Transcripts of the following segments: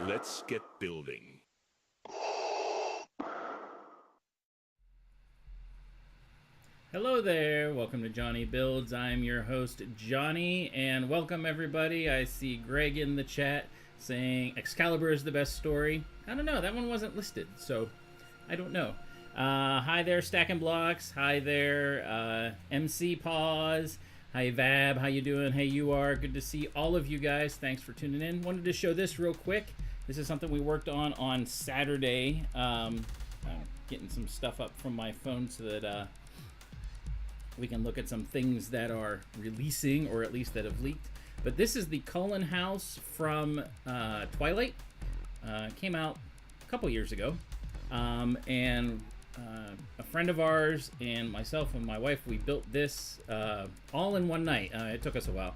Let's get building. Hello there, welcome to JonnyBuildz. I'm your host, Johnny, and welcome everybody. I see Greg in the chat saying Excalibur is the best story. I don't know, that one wasn't listed, so I don't know. Hi there, Stacking Blocks. Hi there, MC Pause. Hi Vab, how you doing? Hey, you are. Good to see all of you guys. Thanks for tuning in. Wanted to show this real quick. This is something we worked on Saturday. I'm getting some stuff up from my phone so that we can look at some things that are releasing, or at least that have leaked. But this is the Cullen house from Twilight. Came out a couple years ago. And a friend of ours and myself and my wife, we built this all in one night. It took us a while.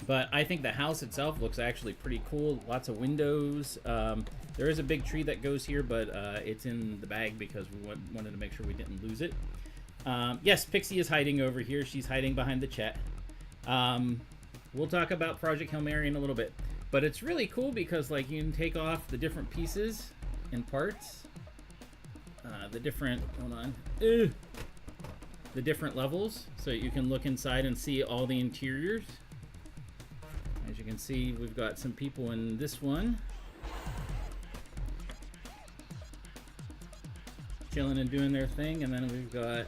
But I think the house itself looks actually pretty cool. Lots of windows. There is a big tree that goes here, but it's in the bag because we wanted to make sure we didn't lose it. Yes, Pixie is hiding over here. She's hiding behind the chat. We'll talk about Project Hail Mary in a little bit. But it's really cool because like you can take off the different pieces and parts. The different, hold on. The different levels. So you can look inside and see all the interiors. As you can see, we've got some people in this one. Chilling and doing their thing. And then we've got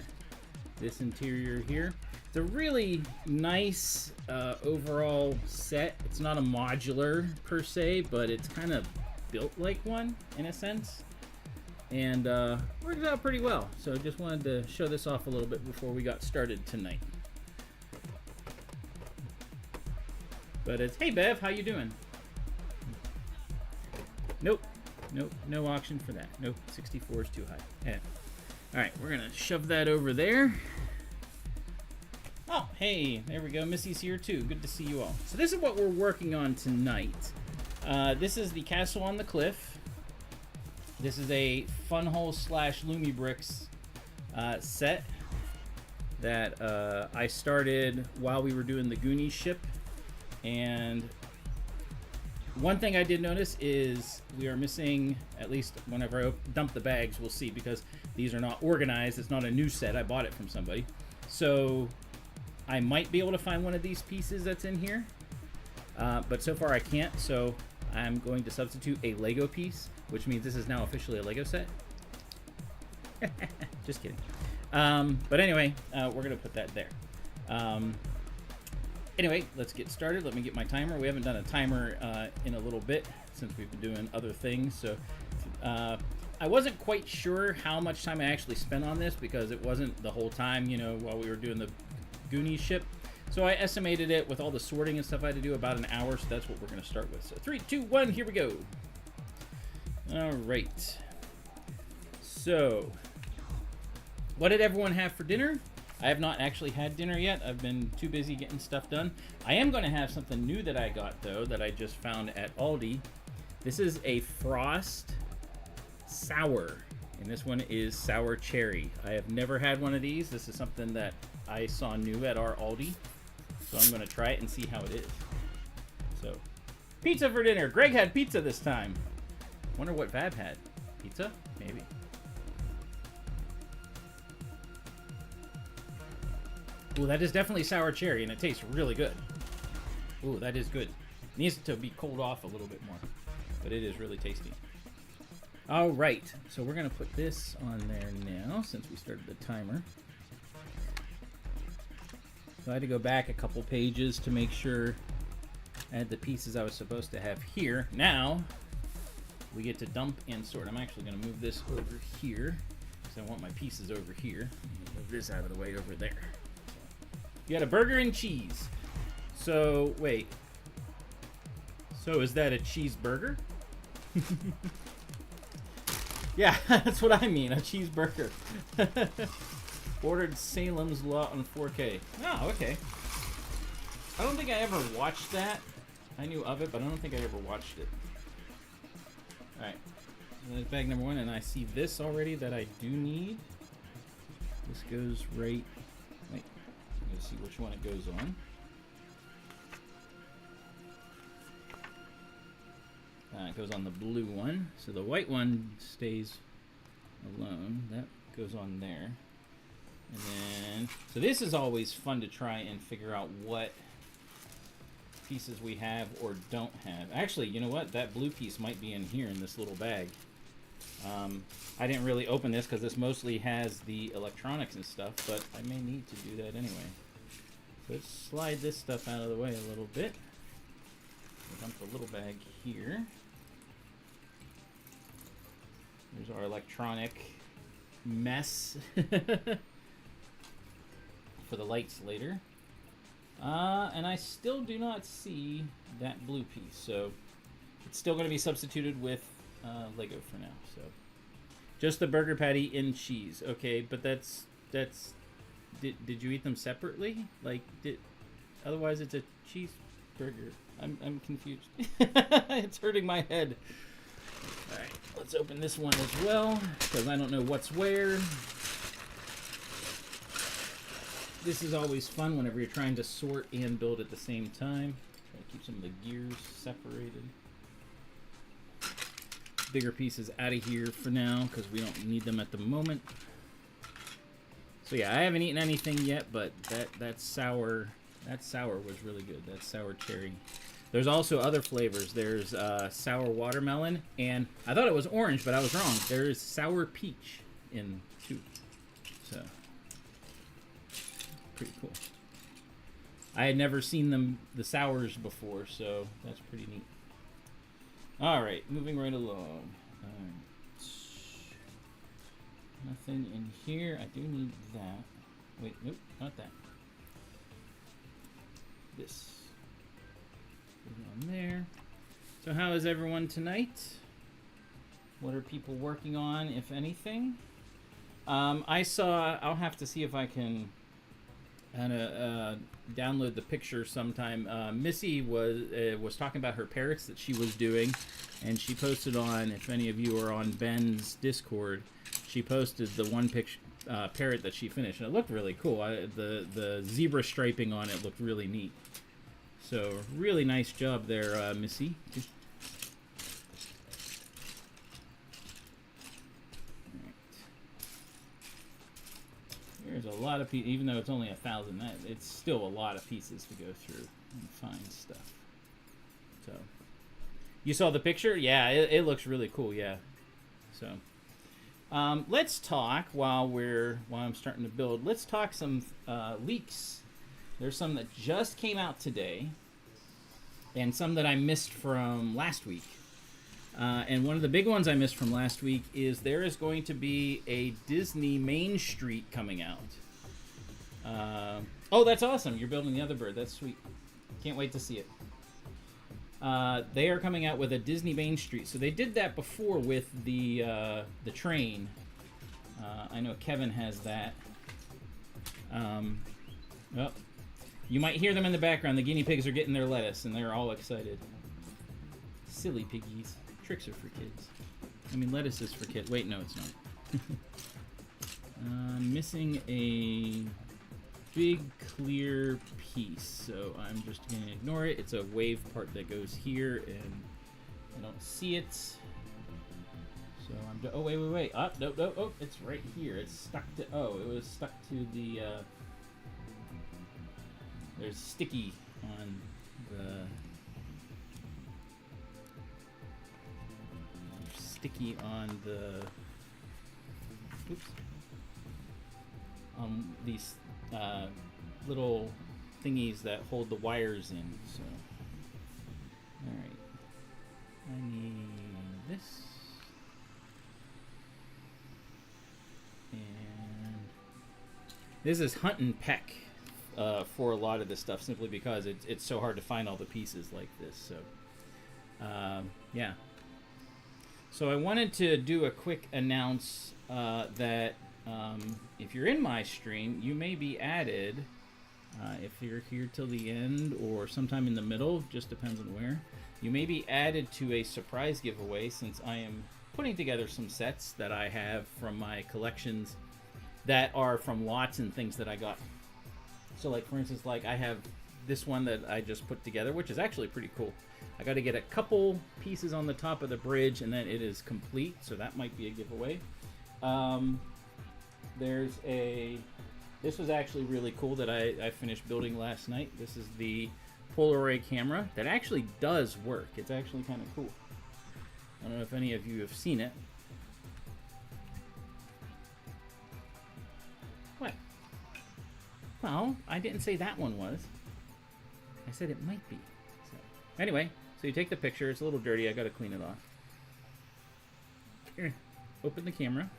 this interior here. It's a really nice overall set. It's not a modular per se, but it's kind of built like one in a sense. And worked out pretty well. So just wanted to show this off a little bit before we got started tonight. But it's, hey Bev, how you doing? Nope. Nope. No auction for that. Nope. 64 is too high. Yeah. All right, we're gonna shove that over there. Oh, hey, there we go. Missy's here too. Good to see you all. So this is what we're working on tonight. This is the Castle on the Cliff. This is a Funhole / Lumibricks set that I started while we were doing the Goonies ship. And one thing I did notice is we are missing, at least whenever I dump the bags, we'll see, because these are not organized. It's not a new set. I bought it from somebody. So I might be able to find one of these pieces that's in here. But so far I can't, so I'm going to substitute a Lego piece, which means this is now officially a Lego set. Just kidding. But anyway, we're going to put that there. Anyway, let's get started. Let me get my timer. We haven't done a timer in a little bit since we've been doing other things. So I wasn't quite sure how much time I actually spent on this because it wasn't the whole time, you know, while we were doing the Goonies ship. So I estimated it with all the sorting and stuff I had to do about an hour. So that's what we're going to start with. So 3, 2, 1, here we go. All right. So what did everyone have for dinner? I have not actually had dinner yet. I've been too busy getting stuff done. I am going to have something new that I got, though, that I just found at Aldi. This is a Frost Sour, and this one is sour cherry. I have never had one of these. This is something that I saw new at our Aldi, so I'm going to try it and see how it is. So, pizza for dinner. Greg had pizza this time. Wonder what Vab had. Pizza? Maybe. Ooh, that is definitely sour cherry, and it tastes really good. Ooh, that is good. It needs to be cooled off a little bit more, but it is really tasty. All right, so we're going to put this on there now since we started the timer. So I had to go back a couple pages to make sure I had the pieces I was supposed to have here. Now, we get to dump and sort. I'm actually going to move this over here because I want my pieces over here. Move this out of the way over there. You got a burger and cheese. So, wait. So, is that a cheeseburger? Yeah, that's what I mean, a cheeseburger. Ordered Salem's Lot on 4K. Oh, okay. I don't think I ever watched that. I knew of it, but I don't think I ever watched it. Alright. That's bag number 1, and I see this already that I do need. This goes right... Wait. Let's see which one it goes on. It goes on the blue one. So the white one stays alone. That goes on there. And then, so this is always fun to try and figure out what pieces we have or don't have. Actually, you know what? That blue piece might be in here in this little bag. I didn't really open this because this mostly has the electronics and stuff, but I may need to do that anyway. Let's slide this stuff out of the way a little bit. Dump the little bag here. There's our electronic mess for the lights later. And I still do not see that blue piece, so it's still going to be substituted with Lego for now. So just the burger patty in cheese, okay? But that's did you eat them separately? Like otherwise it's a cheeseburger. I'm confused. It's hurting my head. All right, let's open this one as well because I don't know what's where. This is always fun whenever you're trying to sort and build at the same time. Try to keep some of the gears separated. Bigger pieces out of here for now because we don't need them at the moment. So yeah, I haven't eaten anything yet, but that sour was really good. That sour cherry. There's also other flavors. There's sour watermelon, and I thought it was orange, but I was wrong. There's sour peach in too. So pretty cool. I had never seen the sours before, so that's pretty neat. All right, moving right along. All right. Nothing in here. I do need that. Wait, nope, not that. This. Put it on there. So how is everyone tonight? What are people working on, if anything? I'll have to see if I can download the picture sometime. Missy was talking about her parrots that she was doing, and she posted on, if any of you are on Ben's Discord, she posted the one picture parrot that she finished, and it looked really cool. The zebra striping on it looked really neat. So really nice job there, Missy. There's a lot of pieces, even though it's only 1,000. It's still a lot of pieces to go through and find stuff. So, you saw the picture? Yeah, it looks really cool. Yeah. So, let's talk while I'm starting to build. Let's talk some leaks. There's some that just came out today, and some that I missed from last week. And one of the big ones I missed from last week is there is going to be a Disney Main Street coming out. Oh, that's awesome. You're building the other bird. That's sweet. Can't wait to see it. They are coming out with a Disney Main Street. So they did that before with the train. I know Kevin has that. Oh, you might hear them in the background. The guinea pigs are getting their lettuce, and they're all excited. Silly piggies. Tricks are for kids. I mean, lettuce is for kids. Wait, no, it's not. Missing a big clear piece, so I'm just going to ignore it. It's a wave part that goes here, and I don't see it. So I'm... Oh, wait. Oh, no. Oh, it's right here. It's stuck to... Oh, it was stuck to the... There's sticky on the... Sticky on the... Oops. These little thingies that hold the wires in. So, all right. I need this. And this is hunt and peck for a lot of this stuff, simply because it's so hard to find all the pieces like this. So, yeah. So I wanted to do a quick announce that if you're in my stream, you may be added, if you're here till the end or sometime in the middle, just depends on where, you may be added to a surprise giveaway, since I am putting together some sets that I have from my collections that are from lots and things that I got. So like, for instance, like I have this one that I just put together, which is actually pretty cool. I got to get a couple pieces on the top of the bridge, and then it is complete, so that might be a giveaway. This was actually really cool that I finished building last night. This is the Polaroid camera that actually does work. It's actually kind of cool. I don't know if any of you have seen it. What? Well, I didn't say that one was. I said it might be. So, anyway, so you take the picture. It's a little dirty. I got to clean it off. Here, open the camera.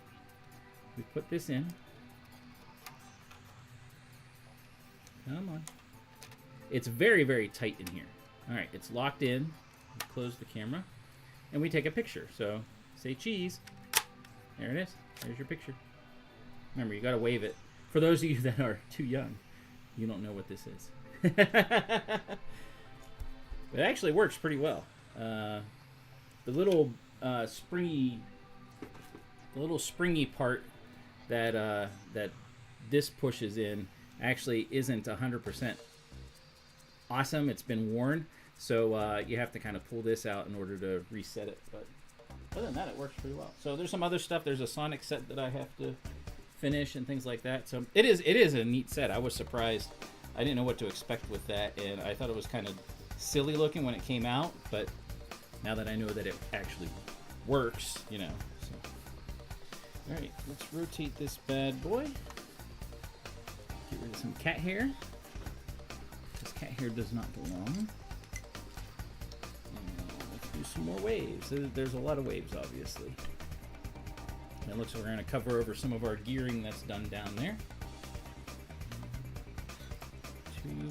We put this in. Come on. It's very, very tight in here. All right, it's locked in. Close the camera. And we take a picture. So, say cheese. There it is. There's your picture. Remember, you got to wave it. For those of you that are too young, you don't know what this is. It actually works pretty well. The little springy part that this pushes in actually isn't 100% awesome. It's been worn, so you have to kind of pull this out in order to reset it. But other than that, it works pretty well. So there's some other stuff. There's a Sonic set that I have to finish and things like that. So it is a neat set. I was surprised. I didn't know what to expect with that, and I thought it was kind of silly looking when it came out, but now that I know that it actually works, you know. So. All right, let's rotate this bad boy. Get rid of some cat hair. This cat hair does not belong. And let's do some more waves. There's a lot of waves, obviously. And it looks like we're going to cover over some of our gearing that's done down there.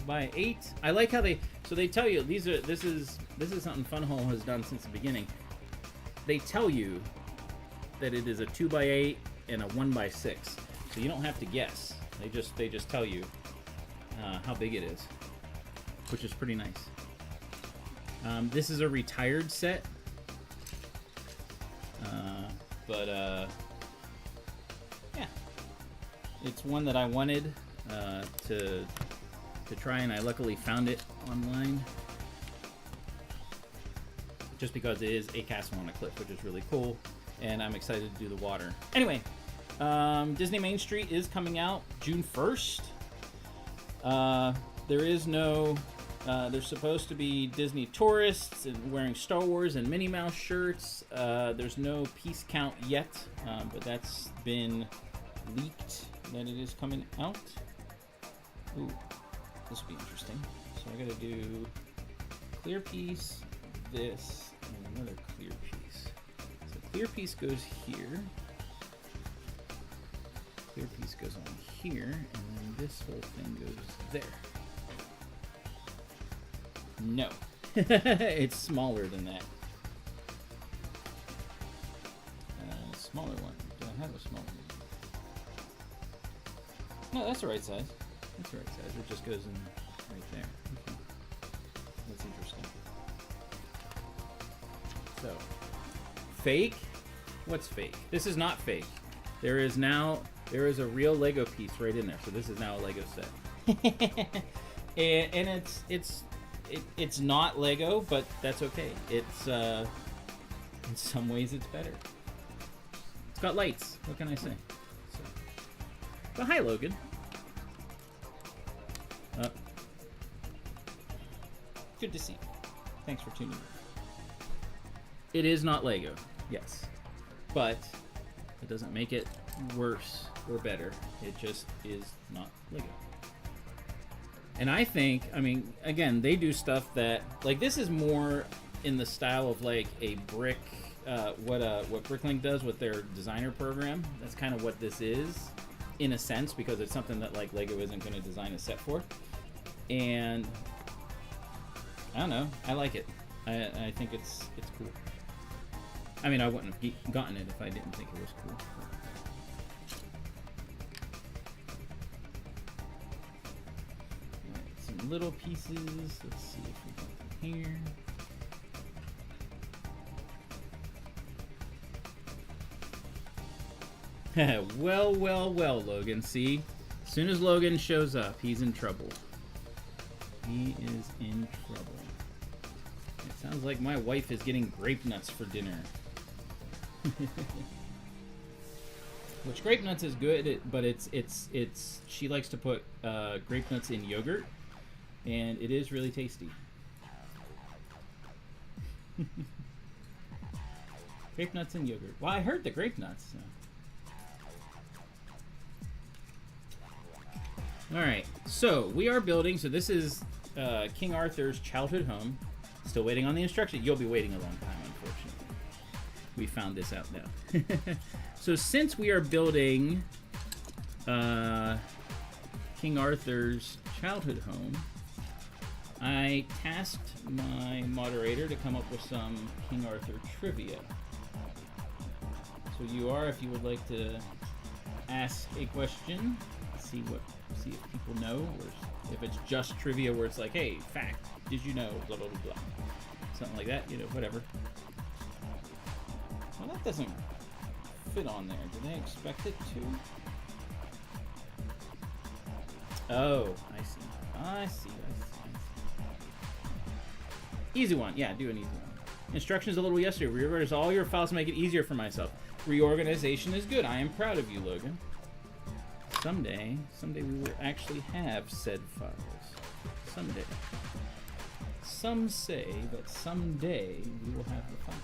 2x8. I like how they tell you this is something Funhole has done since the beginning. They tell you that it is a 2x8 and a 1x6, so you don't have to guess. They just tell you how big it is, which is pretty nice. This is a retired set, but yeah, it's one that I wanted to try, and I luckily found it online. Just because it is a castle on a cliff, which is really cool, and I'm excited to do the water. Anyway, Disney Main Street is coming out June 1st. There is no, there's supposed to be Disney tourists and wearing Star Wars and Minnie Mouse shirts. There's no piece count yet, but that's been leaked that it is coming out. Ooh, this will be interesting. So I gotta do clear piece, this, and another clear piece. So clear piece goes here. Clear piece goes on here, and then this whole thing goes there. No. It's smaller than that. Smaller one. Do I have a smaller one? No, that's the right size. That's the right size. It just goes in right there. Okay. That's interesting. So, fake? What's fake? This is not fake. There is a real Lego piece right in there. So this is now a Lego set. and it's not Lego, but that's okay. It's in some ways it's better. It's got lights. What can I say? So. But hi, Logan. Good to see you. Thanks for tuning in. It is not Lego, yes, but it doesn't make it worse or better. It just is not Lego. And I think, I mean, again, they do stuff that, like, this is more in the style of like a brick, what Bricklink does with their designer program. That's kind of what this is, in a sense, because it's something that like Lego isn't going to design a set for. And I don't know, I like it. I think it's cool. I mean, I wouldn't have gotten it if I didn't think it was cool. Alright, some little pieces. Let's see if we got them here. Well, Logan. See? As soon as Logan shows up, he's in trouble. He is in trouble. It sounds like my wife is getting grape nuts for dinner. Which grape nuts is good, but it's she likes to put grape nuts in yogurt, and it is really tasty. Grape nuts and yogurt. Well, I heard the grape nuts. So. All right, so we are building. So this is King Arthur's childhood home. Still waiting on the instructions. You'll be waiting a long time, unfortunately. We found this out now. So since we are building King Arthur's childhood home, I tasked my moderator to come up with some King Arthur trivia. So you are, if you would like to ask a question, see if people know, or if it's just trivia where it's like, hey, fact, did you know, blah, blah, blah, blah. Something like that, you know, whatever. Well, that doesn't fit on there. Did they expect it to? Oh, I see. Easy one. Yeah, do an easy one. Instructions a little yesterday. Reorganize all your files to make it easier for myself. Reorganization is good. I am proud of you, Logan. Someday we will actually have said files. Someday. Some say that someday we will have the files.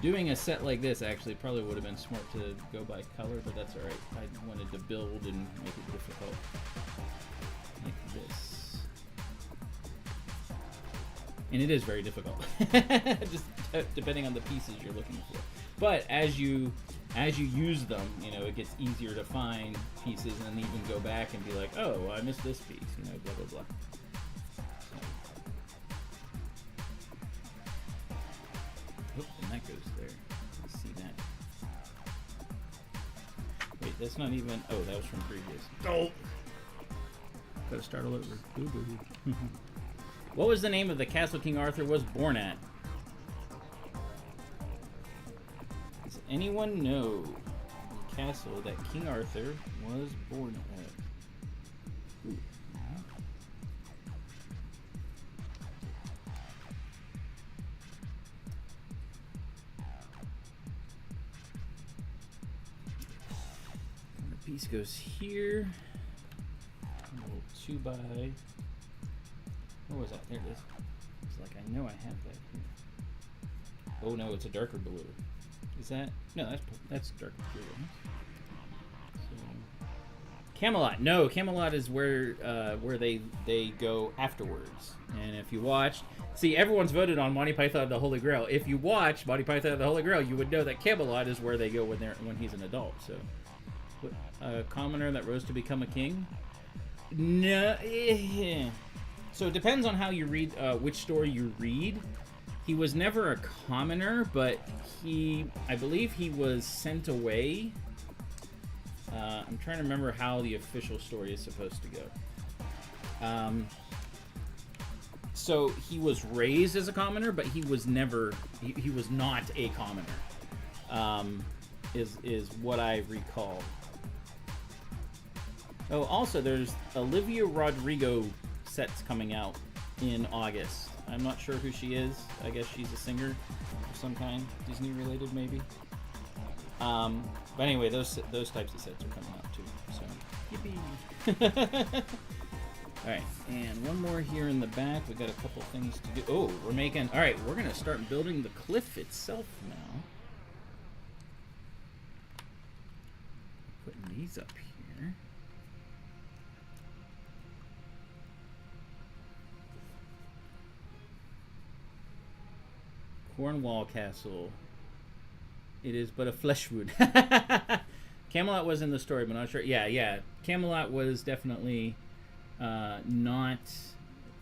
Doing a set like this actually probably would have been smart to go by color, but that's alright. I wanted to build and make it difficult. Like this. And it is very difficult. Just depending on the pieces you're looking for. But as you use them, you know, it gets easier to find pieces and even go back and be like, oh, well, I missed this piece, you know, blah, blah, blah. So. Oh, and that goes there. Let's see that. Wait, that's not even... Oh, that was from previous. Oh! Gotta start all over. Boo-boo. What was the name of the castle King Arthur was born at? Does anyone know the castle that King Arthur was born at? Ooh. The piece goes here. A little 2x. Where was that? There it is. It's like, I know I have that here. Oh no, it's a darker blue. Is that? No, that's darker blue. So, Camelot. No, Camelot is where they go afterwards. And if you watch, see, everyone's voted on Monty Python and the Holy Grail. If you watch Monty Python and the Holy Grail, you would know that Camelot is where they go when he's an adult. So, a commoner that rose to become a king. No. So it depends on how you read, which story you read. He was never a commoner, but I believe he was sent away. I'm trying to remember how the official story is supposed to go. So he was raised as a commoner, but he was never, he was not a commoner, is what I recall. Oh, also there's Olivia Rodrigo sets coming out in August. I'm not sure who she is. I guess she's a singer of some kind, Disney related maybe. But anyway, those types of sets are coming out too. So yippee! All right, and one more here in the back. We got a couple things to do. Oh, we're making. All right, we're gonna start building the cliff itself now. Putting these up here. Cornwall Castle. It is but a flesh wound. Camelot was in the story, but not sure. Yeah. Camelot was definitely not.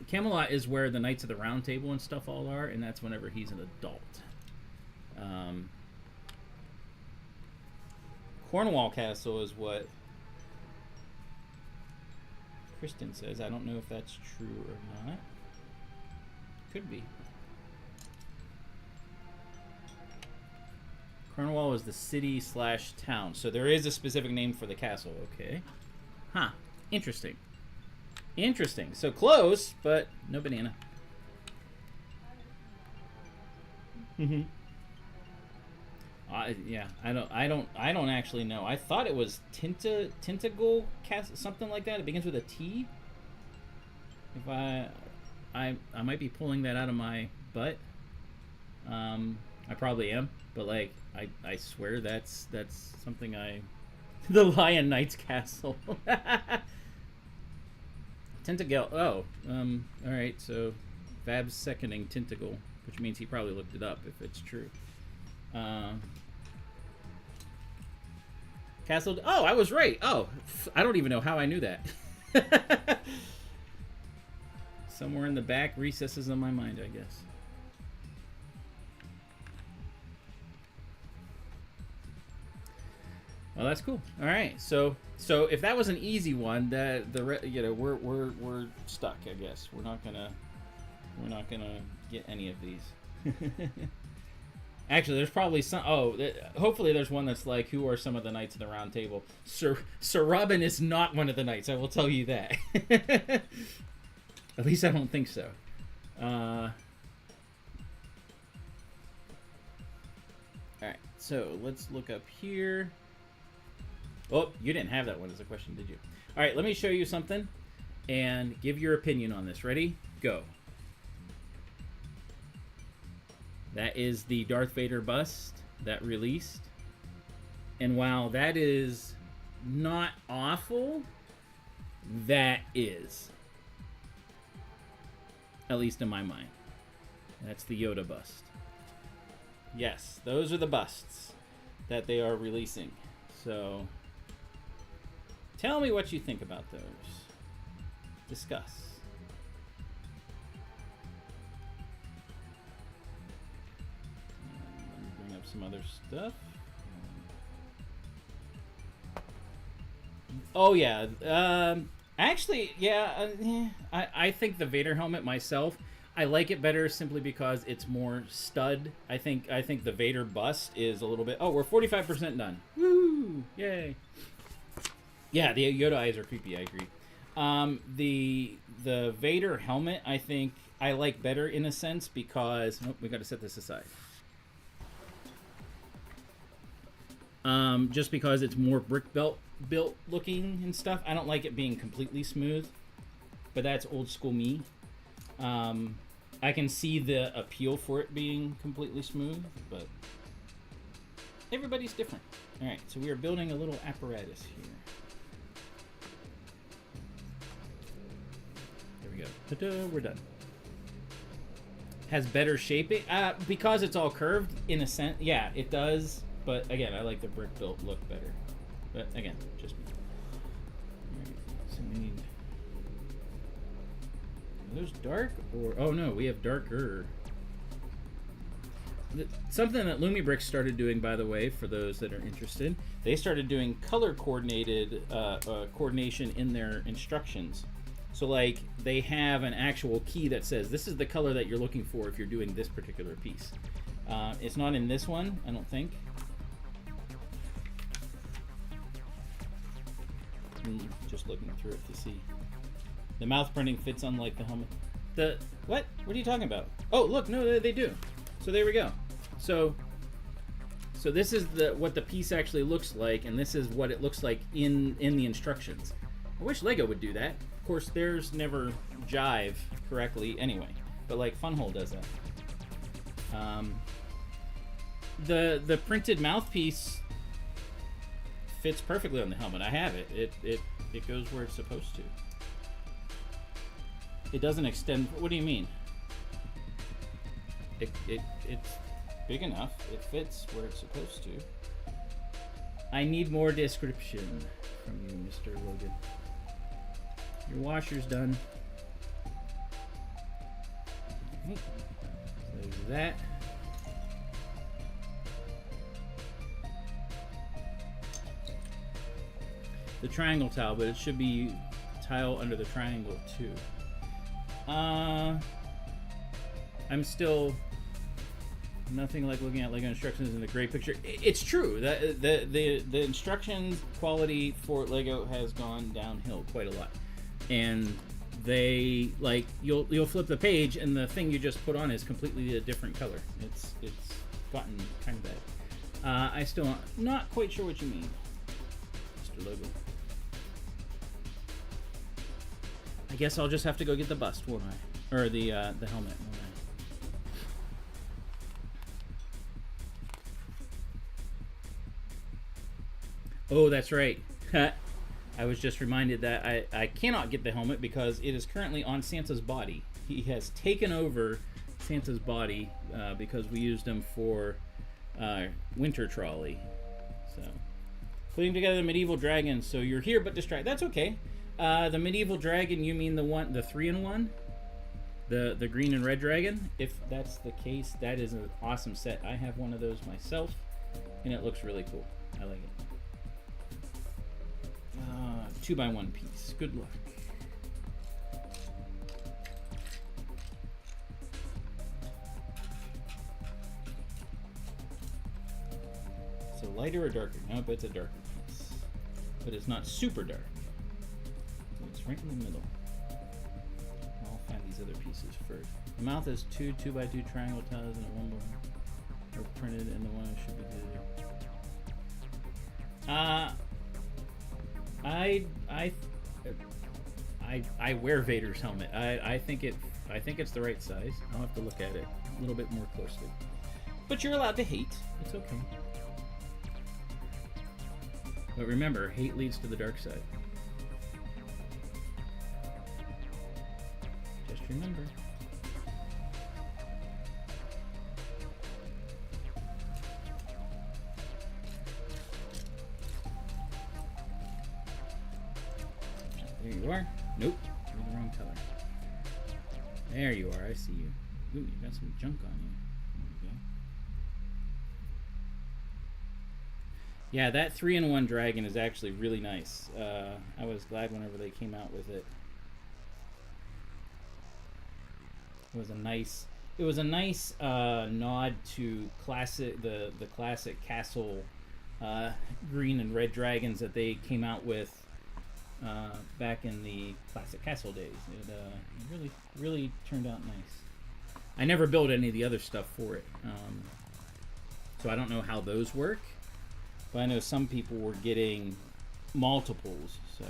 Camelot is where the Knights of the Round Table and stuff all are, and that's whenever he's an adult. Cornwall Castle is what Kristen says. I don't know if that's true or not. Could be. Cornwall is the city/town. So there is a specific name for the castle. Okay. Huh. Interesting. Interesting. So close, but no banana. Mm-hmm. Yeah. I don't actually know. I thought it was Tintagel Castle, something like that. It begins with a T. If I might be pulling that out of my butt. I probably am, but like I swear that's something the Lion Knight's Castle. Tintagel. Oh, all right. So Vab's seconding Tintagel, which means he probably looked it up if it's true. Castle. Oh, I was right. Oh, I don't even know how I knew that. Somewhere in the back recesses of my mind, I guess. Well, that's cool. All right, so if that was an easy one, we're stuck. I guess we're not gonna get any of these. Actually, there's probably some. Oh, hopefully there's one that's like, who are some of the Knights of the Round Table? Sir Robin is not one of the knights. I will tell you that. At least I don't think so. All right, so let's look up here. Oh, you didn't have that one as a question, did you? All right, let me show you something and give your opinion on this. Ready? Go. That is the Darth Vader bust that released. And while that is not awful, that is. At least in my mind. That's the Yoda bust. Yes, those are the busts that they are releasing. So tell me what you think about those. Discuss. some other stuff. Oh yeah, actually, yeah. I think the Vader helmet myself, I like it better simply because it's more stud. I think the Vader bust is a little bit. Oh, we're 45% done. Woo! Yay! Yeah, the Yoda eyes are creepy. I agree. The Vader helmet, I think I like better in a sense because we got to set this aside. Just because it's more brick built looking and stuff. I don't like it being completely smooth, but that's old school me. I can see the appeal for it being completely smooth, but everybody's different. All right, so we are building a little apparatus here. There we go. Ta-da, we're done. Has better shaping because it's all curved in a sense. Yeah, it does. But again, I like the brick built look better. But again, just me. Alright, so we need. Are those dark or oh no, we have darker. Something that Lumibricks started doing, by the way, for those that are interested, they started doing color coordinated coordination in their instructions. So like they have an actual key that says this is the color that you're looking for if you're doing this particular piece. It's not in this one, I don't think. Just looking through it to see. The mouth printing fits unlike the helmet. The what? What are you talking about? Oh, look, no, they do. So there we go. So this is what the piece actually looks like, and this is what it looks like in the instructions. I wish Lego would do that. Of course, theirs never jive correctly anyway, but like Funhole does that. The printed mouthpiece fits perfectly on the helmet. I have it. It goes where it's supposed to. It doesn't extend. What do you mean? It's big enough. It fits where it's supposed to. I need more description from you, Mr. Logan. Your washer's done. Okay. So there's that. The triangle tile, but it should be tile under the triangle too. I'm still nothing like looking at Lego instructions in the gray picture. It's true that the instructions quality for Lego has gone downhill quite a lot, and they like you'll flip the page and the thing you just put on is completely a different color. It's gotten kind of bad. I still not quite sure what you mean, Mr. Logo. I guess I'll just have to go get the bust, won't I? Or the helmet, won't I? Oh, that's right. I was just reminded that I cannot get the helmet because it is currently on Santa's body. He has taken over Santa's body because we used him for Winter Trolley. So, putting together the medieval dragon. So you're here but distracted. That's okay. The medieval dragon, you mean the 3-in-1? The green and red dragon? If that's the case, that is an awesome set. I have one of those myself, and it looks really cool. I like it. 2x1 piece. Good luck. So lighter or darker? Nope, it's a darker piece. But it's not super dark. It's right in the middle. I'll find these other pieces first. The mouth has two 2x2 triangle tiles and a 1x1 are printed, and the one should be I wear Vader's helmet. I think it's the right size. I'll have to look at it a little bit more closely. But you're allowed to hate. It's okay. But remember, hate leads to the dark side. Just remember. There you are. Nope, you're the wrong color. There you are, I see you. Ooh, you got some junk on you. There Yeah, that 3-in-1 dragon is actually really nice. I was glad whenever they came out with it. It was a nice nod to the classic castle green and red dragons that they came out with back in the classic castle days. It really turned out nice. I never built any of the other stuff for it, so I don't know how those work. But I know some people were getting multiples, so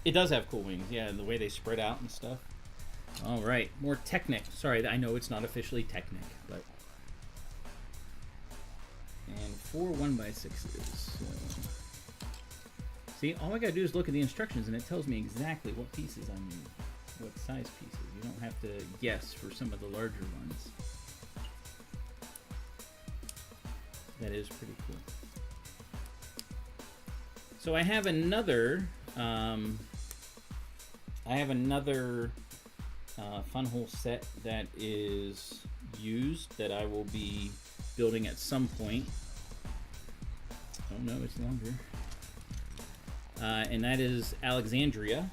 it does have cool wings. Yeah, and the way they spread out and stuff. All right, more Technic. Sorry, I know it's not officially Technic, but and 4 1x6s. So. See, all I gotta do is look at the instructions, and it tells me exactly what pieces I need, what size pieces. You don't have to guess for some of the larger ones. That is pretty cool. So I have another. Fun hole set that is used that I will be building at some point. Oh no, it's longer. And that is Alexandria,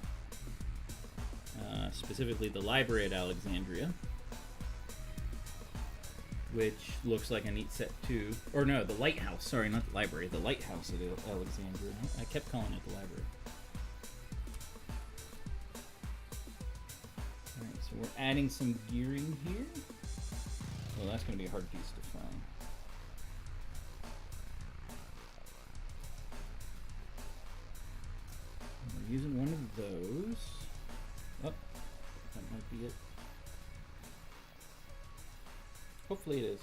specifically the library at Alexandria, which looks like a neat set too. Or no, the lighthouse. Sorry, not the library. The lighthouse at Alexandria. I kept calling it the library. Alright, so we're adding some gearing here. Well, that's going to be a hard piece to find. We're using one of those. Oh, that might be it. Hopefully it is.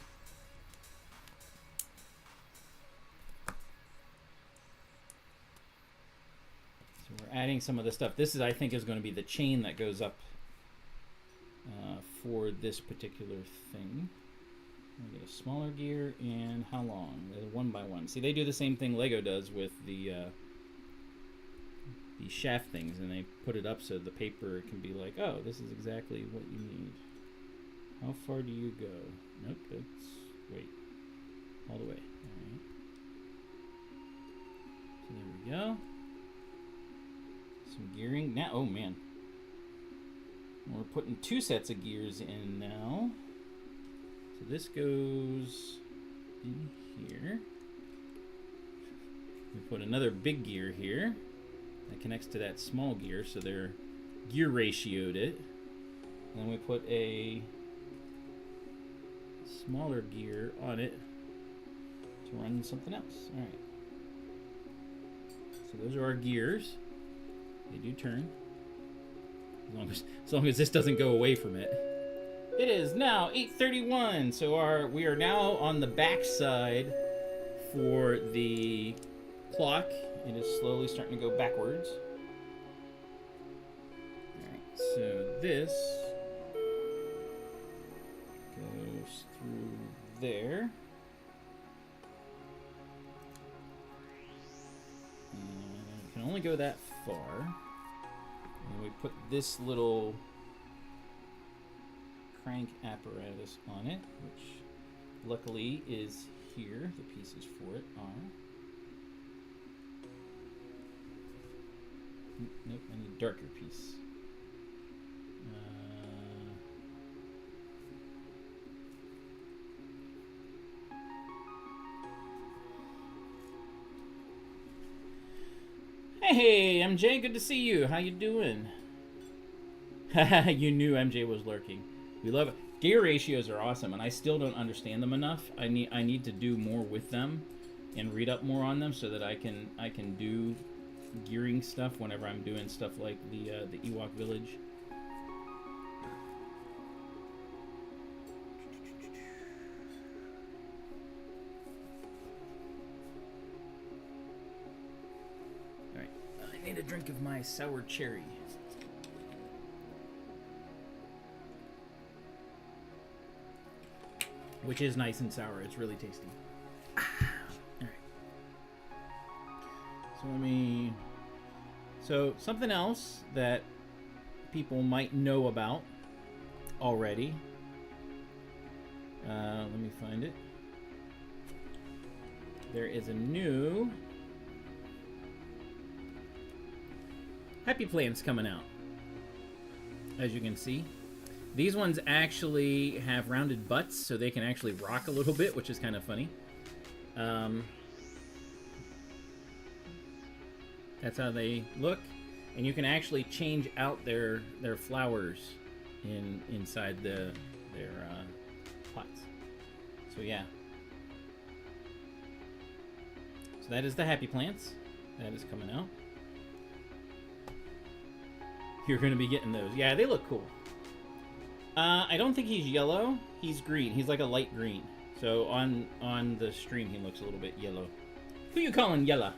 So we're adding some of the stuff. This is, I think, is going to be the chain that goes up for this particular thing. We'll get a smaller gear, and how long? 1x1. See, they do the same thing Lego does with the shaft things, and they put it up so the paper can be like, oh, this is exactly what you need. How far do you go? Nope, that's... wait. All the way. Alright. So there we go. Some gearing. Now, oh man. We're putting 2 sets of gears in now. So this goes in here. We put another big gear here. That connects to that small gear, so they're gear ratioed it. And then we put a smaller gear on it to run something else. Alright. So those are our gears. They do turn. As long as this doesn't go away from it. It is now 8:31, so we are now on the back side for the clock. It is slowly starting to go backwards. Alright, so this goes through there. And it can only go that far. And we put this little crank apparatus on it, which luckily is here. The pieces for it are. Nope, I need a darker piece. Hey, MJ, good to see you. How you doing? You knew MJ was lurking. We love it. Gear ratios are awesome, and I still don't understand them enough. I need to do more with them and read up more on them so that I can do gearing stuff whenever I'm doing stuff like the Ewok Village. Alright, I need a drink of my sour cherry. Which is nice and sour. It's really tasty. Alright. So something else that people might know about already. Let me find it. There is a new happy plants coming out. As you can see, these ones actually have rounded butts, so they can actually rock a little bit, which is kind of funny. That's how they look, and you can actually change out their flowers inside their pots. So yeah. So that is the happy plants. That is coming out. You're going to be getting those. Yeah, they look cool. I don't think he's yellow. He's green. He's like a light green. So on the stream, he looks a little bit yellow. Who you calling yellow?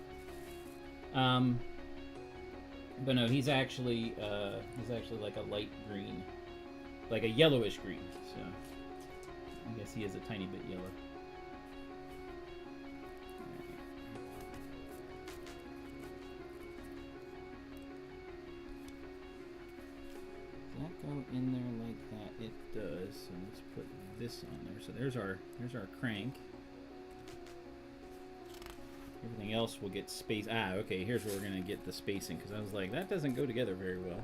But no, he's actually like a light green, like a yellowish green. So I guess he is a tiny bit yellow. Does that go in there like that? It does. So let's put this on there. So there's our crank. Everything else will get space. Ah, okay, here's where we're going to get the spacing, because I was like, that doesn't go together very well.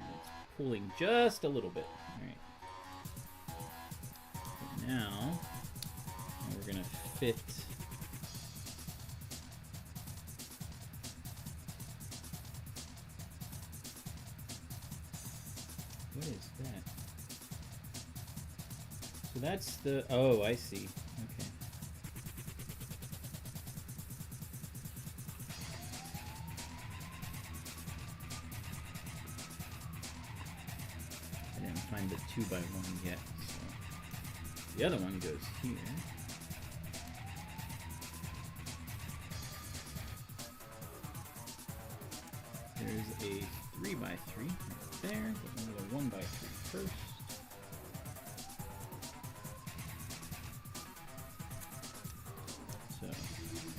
It's pulling just a little bit. Alright. Now, we're going to fit... What is that? So that's the... Oh, I see. Okay. I didn't find the 2x1 yet, so the other one goes here. There's a 3x3 right there. Another 1x3 first. So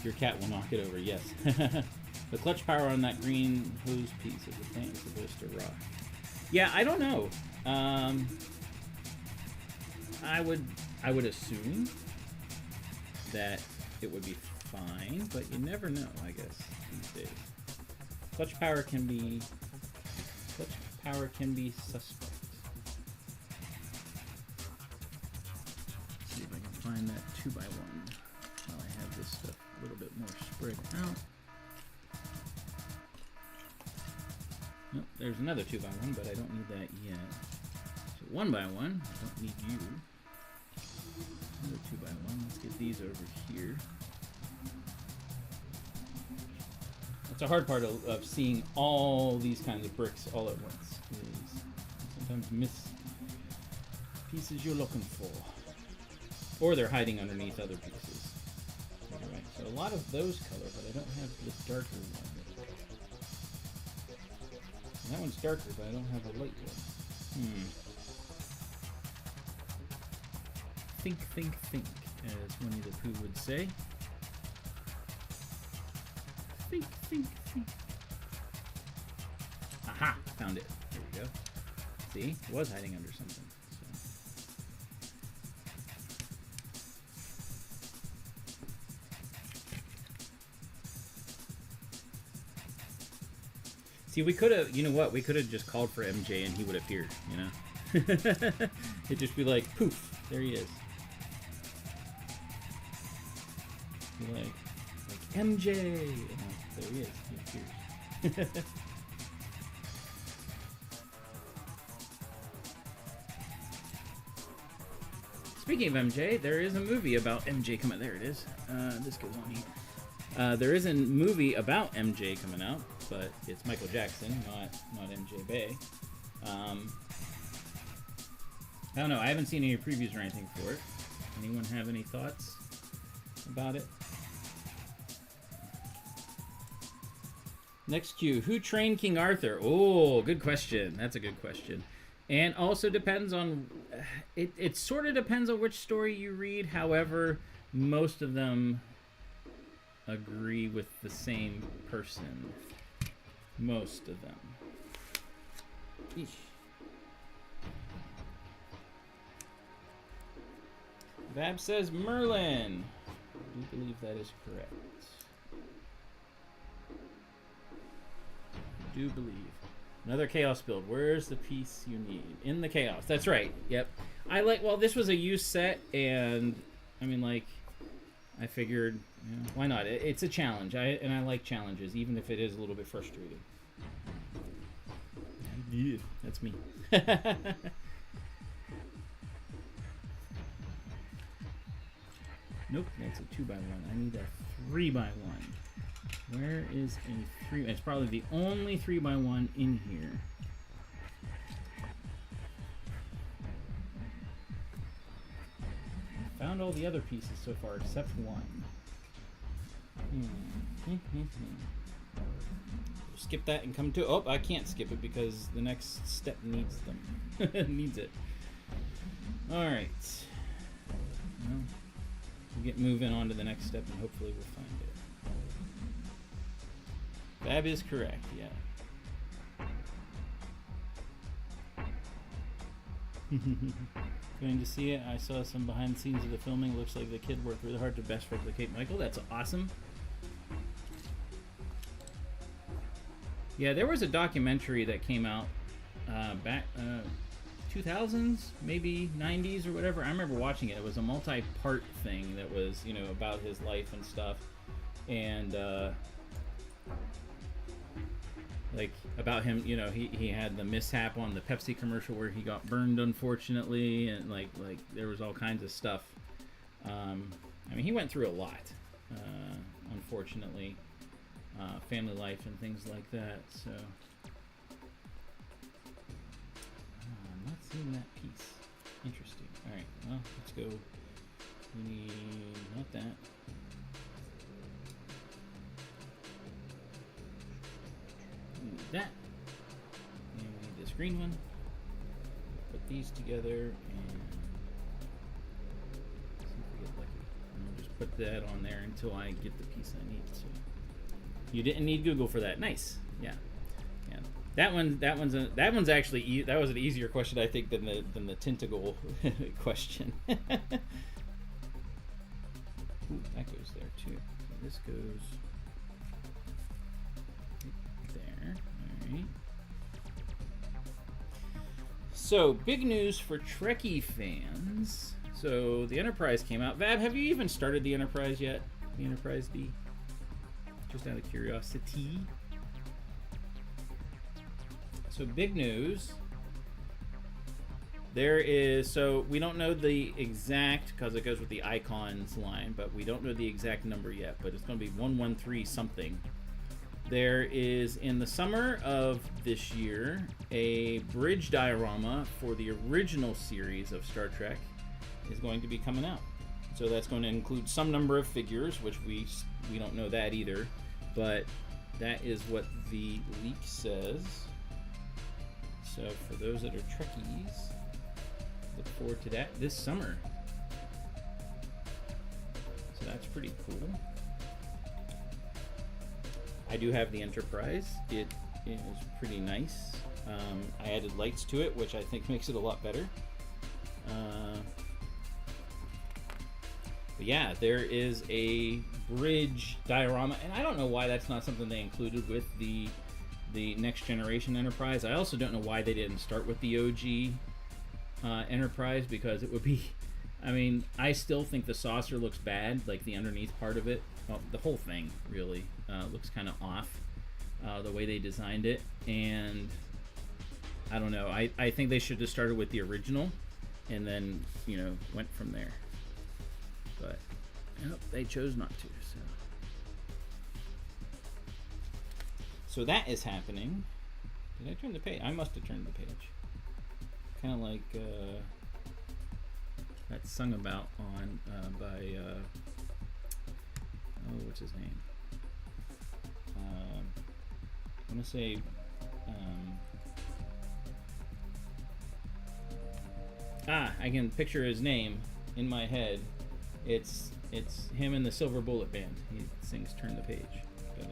your cat will knock it over. Yes. The clutch power on that green hose piece of the plant is supposed to rock. Yeah, I don't know. I would assume that it would be fine, but you never know, I guess, these days. Clutch power can be suspect. Let's see if I can find that 2x1 while I have this stuff a little bit more spread out. Nope, there's another 2x1, but I don't need that yet. So 1x1, I don't need you. Another 2x1, let's get these over here. That's a hard part of seeing all these kinds of bricks all at once. Is you sometimes miss pieces you're looking for. Or they're hiding underneath other pieces. Anyway, so a lot of those color, but I don't have the darker one. And that one's darker, but I don't have a light one. Think, as Winnie the Pooh would say. Think. Aha! Found it. There we go. See? It was hiding under something. See, we could have, you know what? We could have just called for MJ and he would have appeared, you know? It'd just be like, poof, there he is. Be like MJ! Oh, there he is, he appears. Speaking of MJ, there is a movie about MJ coming. There it is. This goes on here. There is a movie about MJ coming out, but it's Michael Jackson, not MJ Bay. I don't know. I haven't seen any previews or anything for it. Anyone have any thoughts about it? Next cue. Who trained King Arthur? Oh, good question. That's a good question. And also depends on... It sort of depends on which story you read. However, most of them agree with the same person. Most of them. Eesh. Vab says Merlin. I do believe that is correct. do believe. Another chaos build. Where's the piece you need? In the chaos. That's right. Yep. Well, this was a used set, and I mean, like, I figured, why not? It's a challenge, and I like challenges, even if it is a little bit frustrating. Yeah, that's me. Nope, that's a 2x1. I need a 3x1. Where is a 3? It's probably the only 3x1 in here. I found all the other pieces so far except one. Skip that and come to. Oh, I can't skip it because the next step needs them. Needs it. All right. Well, we'll get moving on to the next step and hopefully we'll find it. Fab is correct, yeah. Going to see it. I saw some behind the scenes of the filming. Looks like the kid worked really hard to best replicate Michael. That's awesome. Yeah, there was a documentary that came out back 2000s, maybe 90s or whatever. I remember watching it. It was a multi-part thing that was, about his life and stuff. And like about him, he had the mishap on the Pepsi commercial where he got burned, unfortunately, and like there was all kinds of stuff. I mean, he went through a lot, unfortunately, family life and things like that. So I'm not seeing that piece. Interesting. All right, well, let's go. We need not that. That, and we need this green one. Put these together and see if we get lucky. And we'll just put that on there until I get the piece I need. So you didn't need Google for that. Nice, yeah. That one's actually that was an easier question, I think, than the tentacle question. Ooh, that goes there too. So this goes there. Alright. So, big news for Trekkie fans. So, the Enterprise came out. Vab, have you even started the Enterprise yet? The Enterprise D? Just out of curiosity. So, big news. There is, so we don't know the exact, because it goes with the icons line, but we don't know the exact number yet, but it's going to be 113 something. There is, in the summer of this year, a bridge diorama for the original series of Star Trek is going to be coming out. So that's going to include some number of figures, which we don't know that either, but that is what the leak says. So for those that are Trekkies, look forward to that this summer. So that's pretty cool. I do have the Enterprise. It is pretty nice. I added lights to it, which I think makes it a lot better. But yeah, there is a bridge diorama, and I don't know why that's not something they included with the Next Generation Enterprise. I also don't know why they didn't start with the OG Enterprise, because it would be, I mean, I still think the saucer looks bad, like the underneath part of it. Well, the whole thing really looks kind of off, the way they designed it, and I don't know. I think they should have started with the original and then, went from there. But nope, they chose not to. So that is happening. Did I turn the page? I must have turned the page. Kind of like that's sung about on by what's his name? I want to say I can picture his name in my head. It's him in the Silver Bullet Band. He sings "Turn the Page," but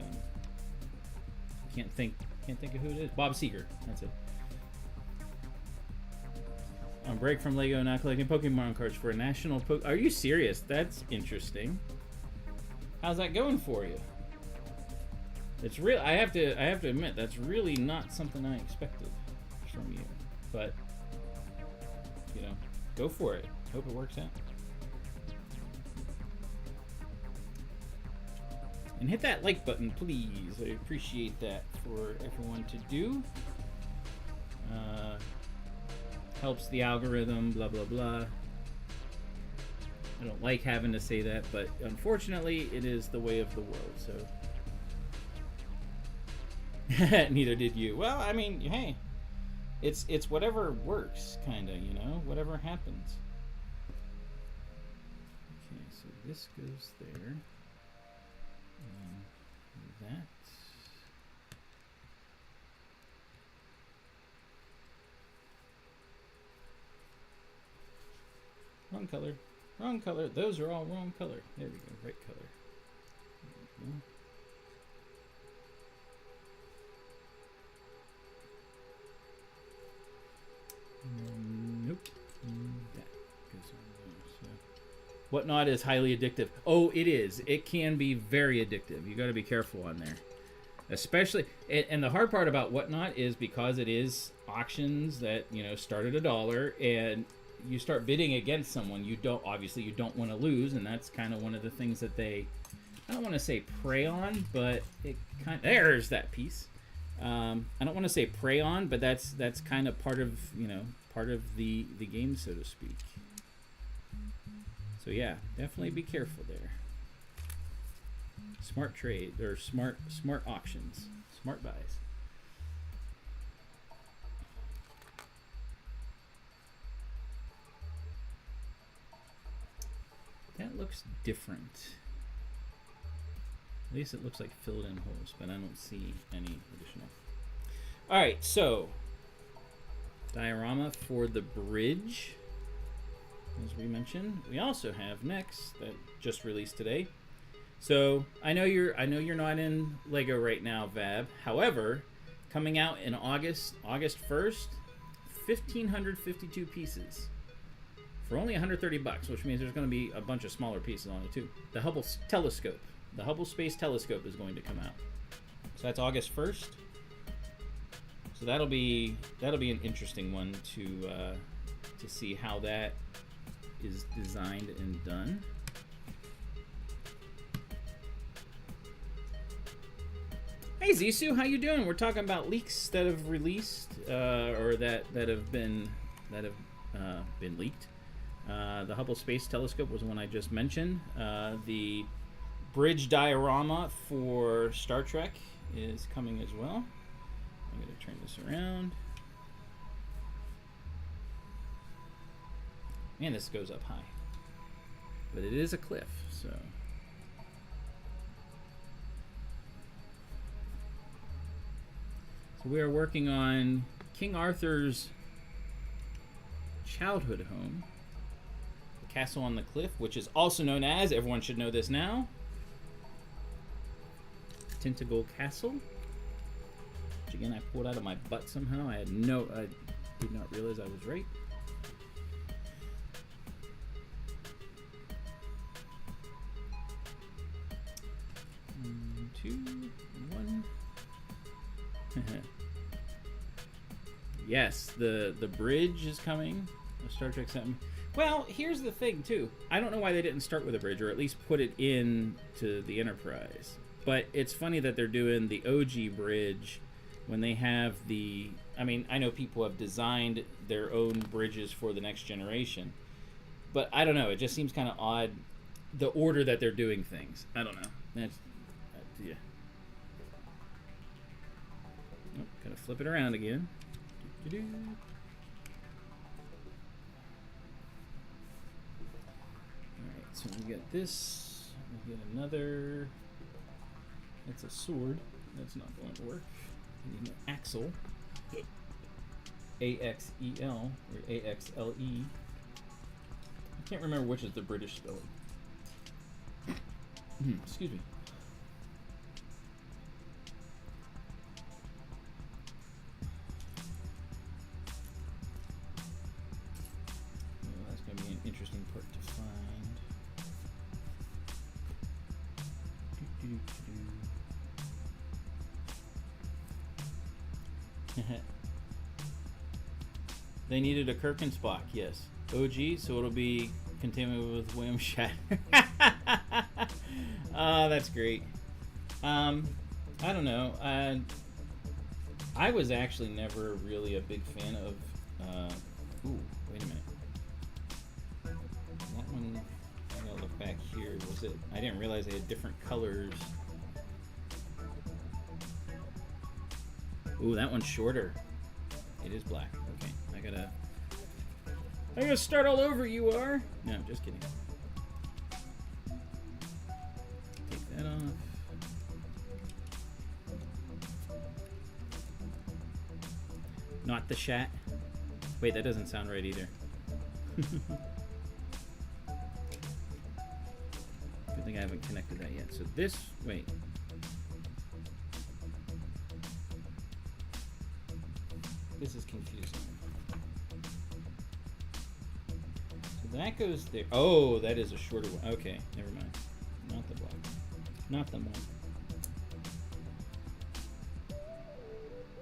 can't think of who it is. Bob Seger. That's it. On break from Lego, not collecting Pokemon cards for a national Are you serious? That's interesting. How's that going for you? It's real. I have to admit that's really not something I expected from you. But you know, go for it. Hope it works out. And hit that like button, please. I appreciate that for everyone to do. Helps the algorithm, blah, blah, blah. I don't like having to say that, but unfortunately, it is the way of the world, so. Neither did you. Well, I mean, hey, it's whatever works, kind of, you know, whatever happens. Okay, so this goes there. That. Wrong color. Wrong color. Those are all wrong color. There we go. Right color. There we go. Nope. That goes on there. So. Whatnot is highly addictive. Oh, it is. It can be very addictive. You got to be careful on there. Especially, and the hard part about Whatnot is because it is auctions that, you know, start at $1, and you start bidding against someone, you don't want to lose, and that's kind of one of the things that they, I don't want to say prey on, but it kind of, there's that piece. I don't want to say prey on, but that's kind of part of, you know, part of the game, so to speak. So yeah, definitely be careful there. Smart trade, or smart auctions, smart buys. That looks different. At least it looks like filled in holes, but I don't see any additional. All right, so diorama for the bridge, as we mentioned. We also have next that just released today. So I know you're not in Lego right now, Vab. However, coming out in August 1st, 1,552 pieces for only $130, which means there's going to be a bunch of smaller pieces on it too. The Hubble telescope, the Hubble Space Telescope, is going to come out. So that's August 1st. So that'll be an interesting one to see how that is designed and done. Hey Zisu, how you doing? We're talking about leaks that have released, or that have been leaked. The Hubble Space Telescope was the one I just mentioned. The bridge diorama for Star Trek is coming as well. I'm going to turn this around. Man, this goes up high. But it is a cliff, so. So we are working on King Arthur's childhood home. The Castle on the Cliff, which is also known as, everyone should know this now, Tintagel Castle. Which again, I pulled out of my butt somehow. I did not realize I was right. Two, one. Yes, the bridge is coming. Star Trek something. Well, here's the thing too. I don't know why they didn't start with a bridge, or at least put it in to the Enterprise. But it's funny that they're doing the OG bridge when they have the. I mean, I know people have designed their own bridges for the next generation, but I don't know. It just seems kind of odd, the order that they're doing things. I don't know. That's yeah. Oh, gotta flip it around again. Alright, so we got this. We get another. That's a sword. That's not going to work. We need an axle. A-X-E-L or A-X-L-E. I can't remember which is the British spelling. Excuse me. Well, that's going to be an interesting part to find. They needed a Kirkensbach, yes. OG, so it'll be contaminated with William Shatner. Oh, that's great. I don't know. I was actually never really a big fan of... ooh, wait a minute. That one, I gotta look back here. Was it... I didn't realize they had different colors. Ooh, that one's shorter. It is black. Okay, I gotta start all over, you are. No, just kidding. Take that off. Not the Shat. Wait, that doesn't sound right either. Good thing I haven't connected that yet. So this, wait. This is confusing. So that goes there. Oh, that is a shorter one. Okay, never mind. Not the black. Not the one.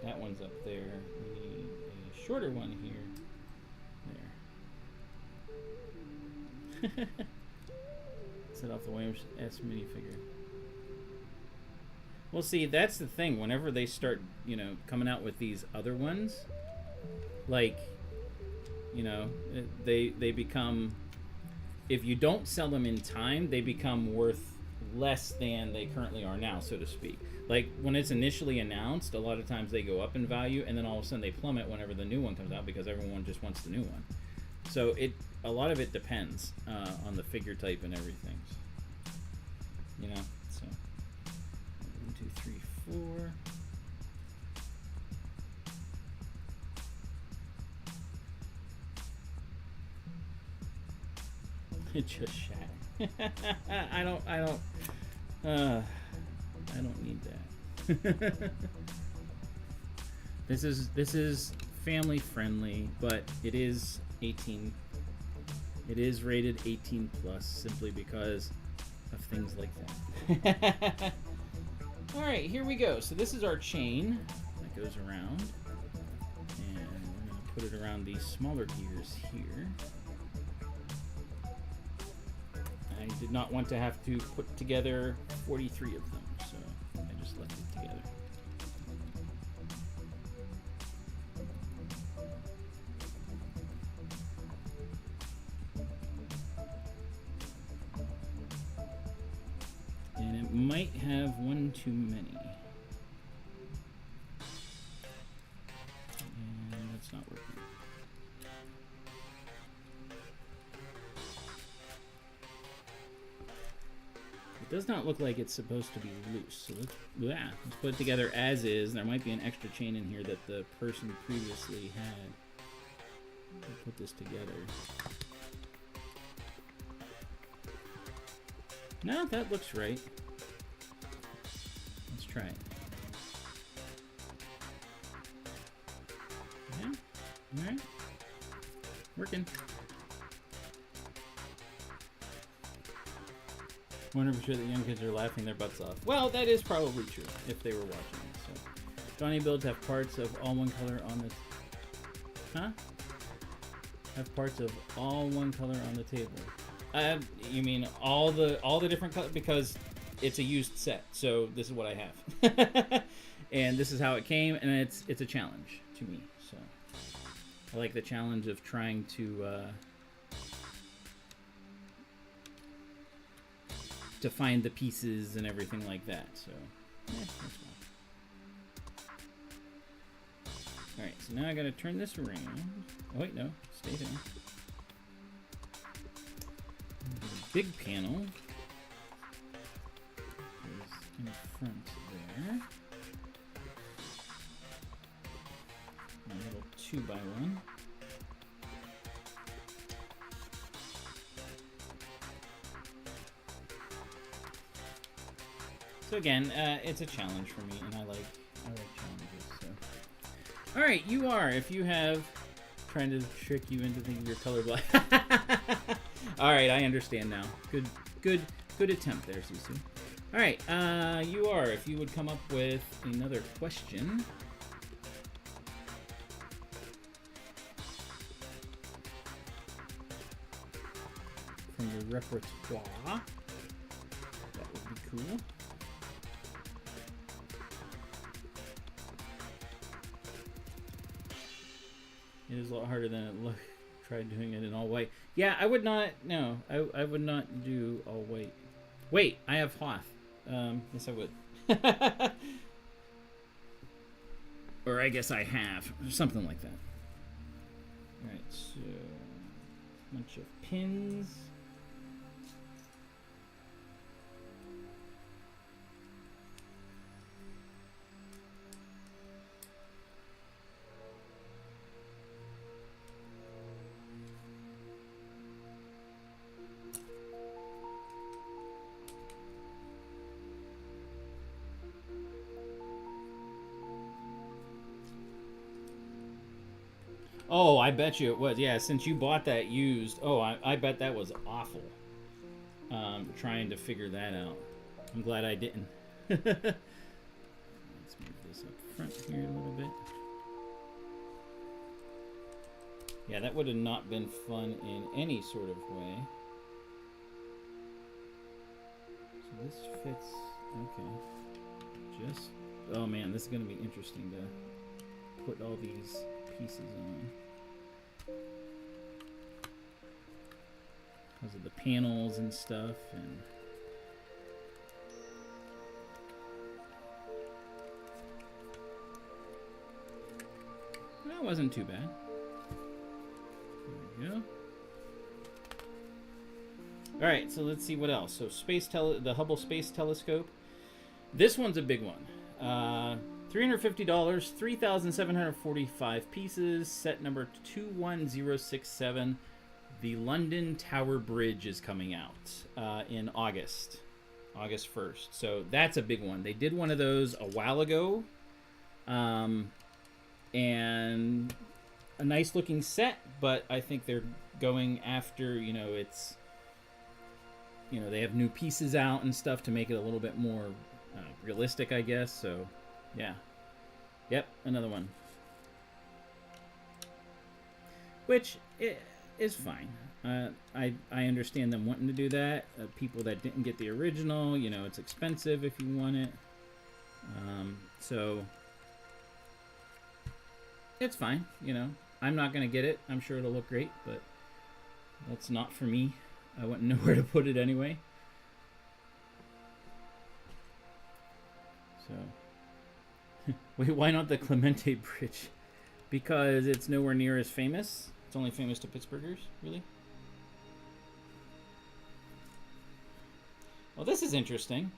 That one's up there. We need a shorter one here. There. Set off the Williams S minifigure. Well, see, that's the thing. Whenever they start, you know, coming out with these other ones, like, you know, they become, if you don't sell them in time, they become worth less than they currently are now, so to speak. Like, when it's initially announced, a lot of times they go up in value, and then all of a sudden they plummet whenever the new one comes out because everyone just wants the new one. So a lot of it depends on the figure type and everything. You know, so 1, 2, 3, 4. It just shattered. I don't need that. This is family friendly, but it is 18. It is rated 18 plus simply because of things like that. All right, here we go. So this is our chain that goes around, and we're going to put it around these smaller gears here. I did not want to have to put together 43 of them, so I just left it together. And it might have one too many. And that's not working. It does not look like it's supposed to be loose. So let's put it together as is. There might be an extra chain in here that the person previously had. We'll put this together. No, that looks right. Let's try it. Yeah. All right. Working. 100% the young kids are laughing their butts off. Well, that is probably true if they were watching it. So, JonnyBuildz have parts of all one color on the. Huh? Have parts of all one color on the table. You mean all the different colors? Because it's a used set, so this is what I have, and this is how it came, and it's a challenge to me. So I like the challenge of trying to find the pieces and everything like that. So yeah, that's fine. All right, so now I got to turn this around. Oh wait, no, stay there. Big panel is in front there. A little 2x1. So again, it's a challenge for me, and I like challenges. So, all right, you are. If you have trying to trick you into thinking you're colorblind. All right, I understand now. Good attempt there, Susu. All right, you are. If you would come up with another question. from the repertoire. That would be cool. It is a lot harder than it looked. Tried doing it in all white. Yeah, I would not. No, I would not do all white. Wait, I have Hoth. Yes, I would. Or I guess I have. Something like that. Alright, so a bunch of pins. Oh, I bet you it was. Yeah, since you bought that used. Oh, I bet that was awful. Trying to figure that out. I'm glad I didn't. Let's move this up front here a little bit. Yeah, that would have not been fun in any sort of way. So this fits. Okay. Just. Oh man, this is going to be interesting to put all these pieces on. Because of the panels and stuff, and that wasn't too bad. There we go. All right, so let's see what else. So the Hubble Space Telescope. This one's a big one. $350, 3,745 pieces. Set number 21067. The London Tower Bridge is coming out in August 1st. So that's a big one. They did one of those a while ago. And a nice looking set, but I think they're going after, it's, they have new pieces out and stuff to make it a little bit more realistic, I guess. So, yeah. Yep, another one. Which is fine. I understand them wanting to do that. People that didn't get the original, it's expensive if you want it. So it's fine, I'm not going to get it. I'm sure it'll look great, but that's not for me. I wouldn't know where to put it anyway. So, wait, why not the Clemente Bridge? Because it's nowhere near as famous. It's only famous to Pittsburghers, really? Well, this is interesting.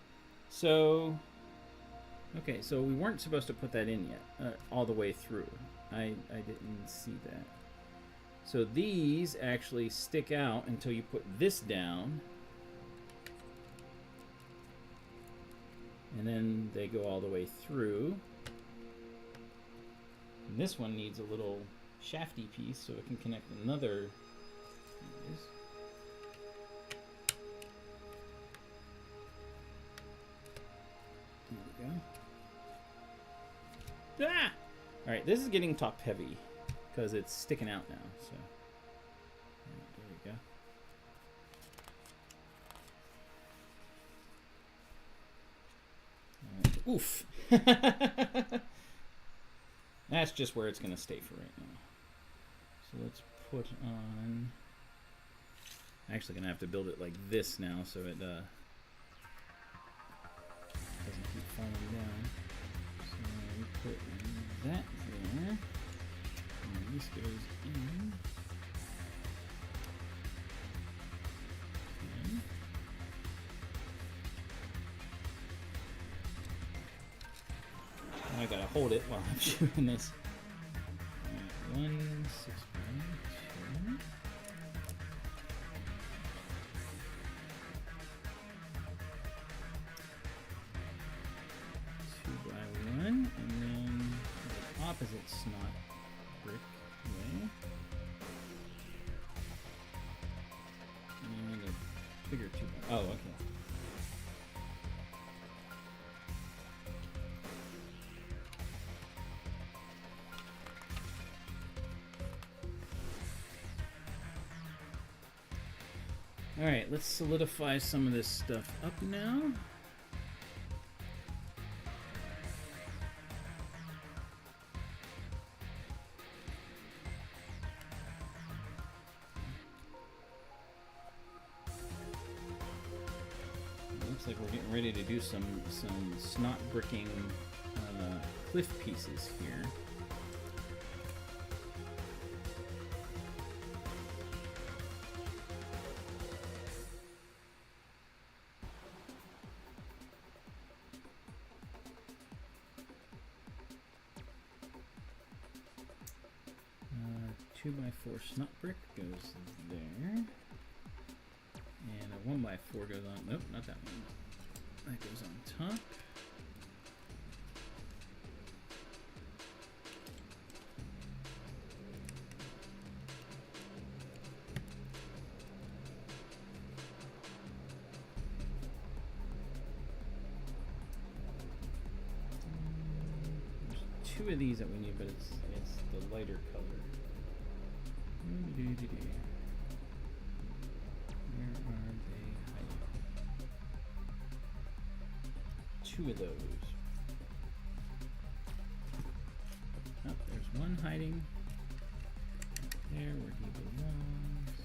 So, okay, so we weren't supposed to put that in yet, all the way through. I didn't see that. So these actually stick out until you put this down. And then they go all the way through. And this one needs a little shafty piece so it can connect another. There we go. Ah! All right, this is getting top heavy because it's sticking out now. So there we go. Oof. That's just where it's going to stay for right now. So let's put on... I'm actually going to have to build it like this now so it doesn't keep falling down. So we put that there. And this goes in. Okay. I gotta hold it while I'm shooting this. Alright, 1, 6 by 2. And then the opposite snot brick way. And a bigger 2 by. Oh, okay. Alright, let's solidify some of this stuff up now. Looks like we're getting ready to do some snot bricking cliff pieces here. 2x4 snot brick goes there. And a 1x4 goes on. Nope, not that one. That goes on top. There's two of these that we need, but it's the lighter color. Where are they hiding? Two of those. Oh, there's one hiding there where he belongs.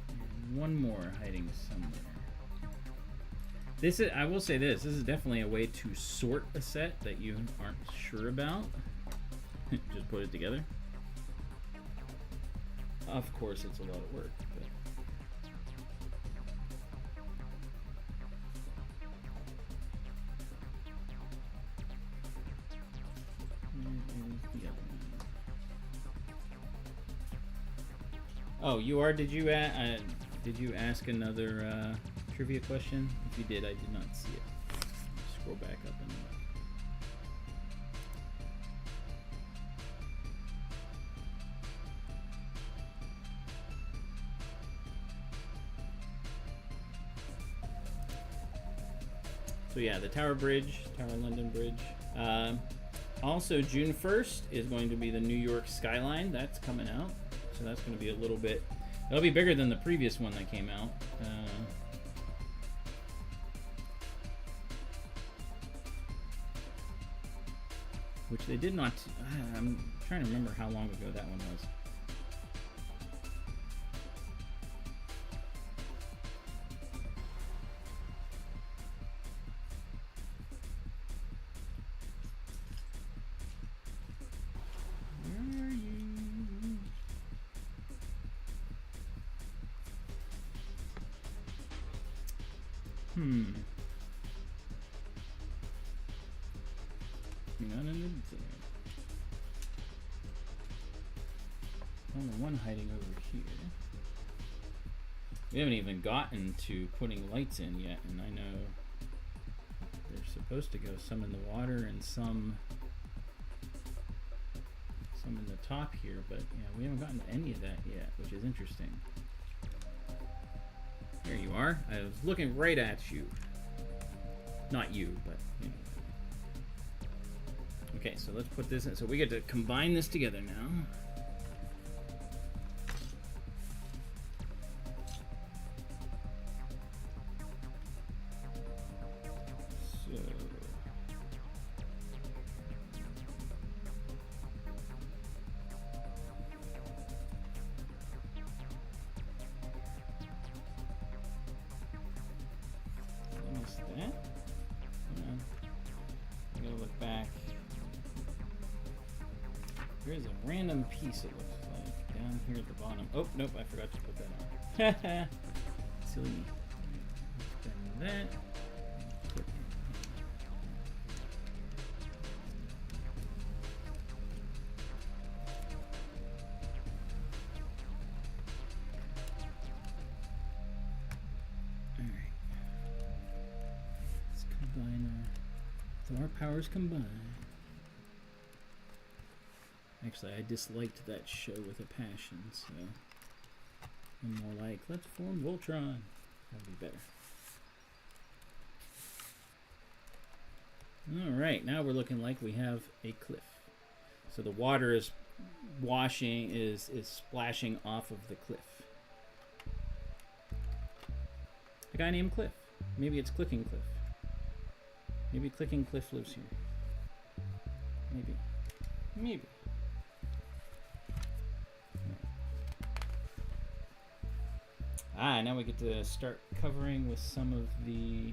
And one more hiding somewhere. This is, I will say this is definitely a way to sort a set that you aren't sure about. Just put it together. Of course, it's a lot of work, but where is the other one? Oh, you are? Did you ask another trivia question? If you did, I did not see it. Scroll back up and look. So yeah, the Tower London Bridge. Also, June 1st is going to be the New York skyline. That's coming out. So that's going to be a little bit... It'll be bigger than the previous one that came out. Which they did not... I'm trying to remember how long ago that one was. One hiding over here. We haven't even gotten to putting lights in yet, and I know they're supposed to go some in the water and some in the top here, but yeah, we haven't gotten to any of that yet, which is interesting. There you are. I was looking right at you. Not you, but you know. Okay, so let's put this in. So we get to combine this together now. There's a random piece, it looks like, down here at the bottom. Oh, nope, I forgot to put that on. Silly me. Let's bend that. Alright. Let's combine our powers combine. Actually, I disliked that show with a passion, so I'm more like, let's form Voltron. That'd be better. Alright, now we're looking like we have a cliff. So the water is splashing off of the cliff. A guy named Cliff. Maybe it's Clicking Cliff. Maybe Clicking Cliff lives here. Maybe. Maybe. Now we get to start covering with some of the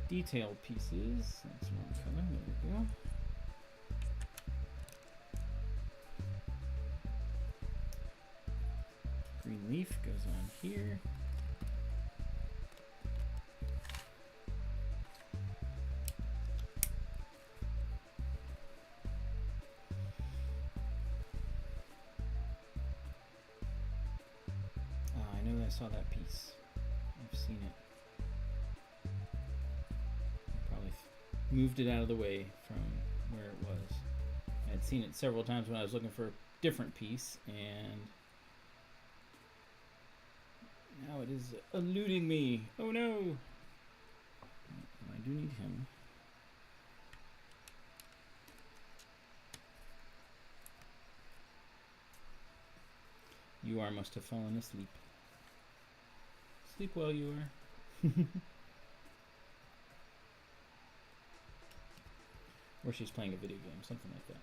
detailed pieces. That's one color. There we go. Green leaf goes on here. I saw that piece. I've seen it. Probably moved it out of the way from where it was. I had seen it several times when I was looking for a different piece, and now it is eluding me. Oh no! I do need him. You must have fallen asleep. Sleep well, you are. Or she's playing a video game, something like that.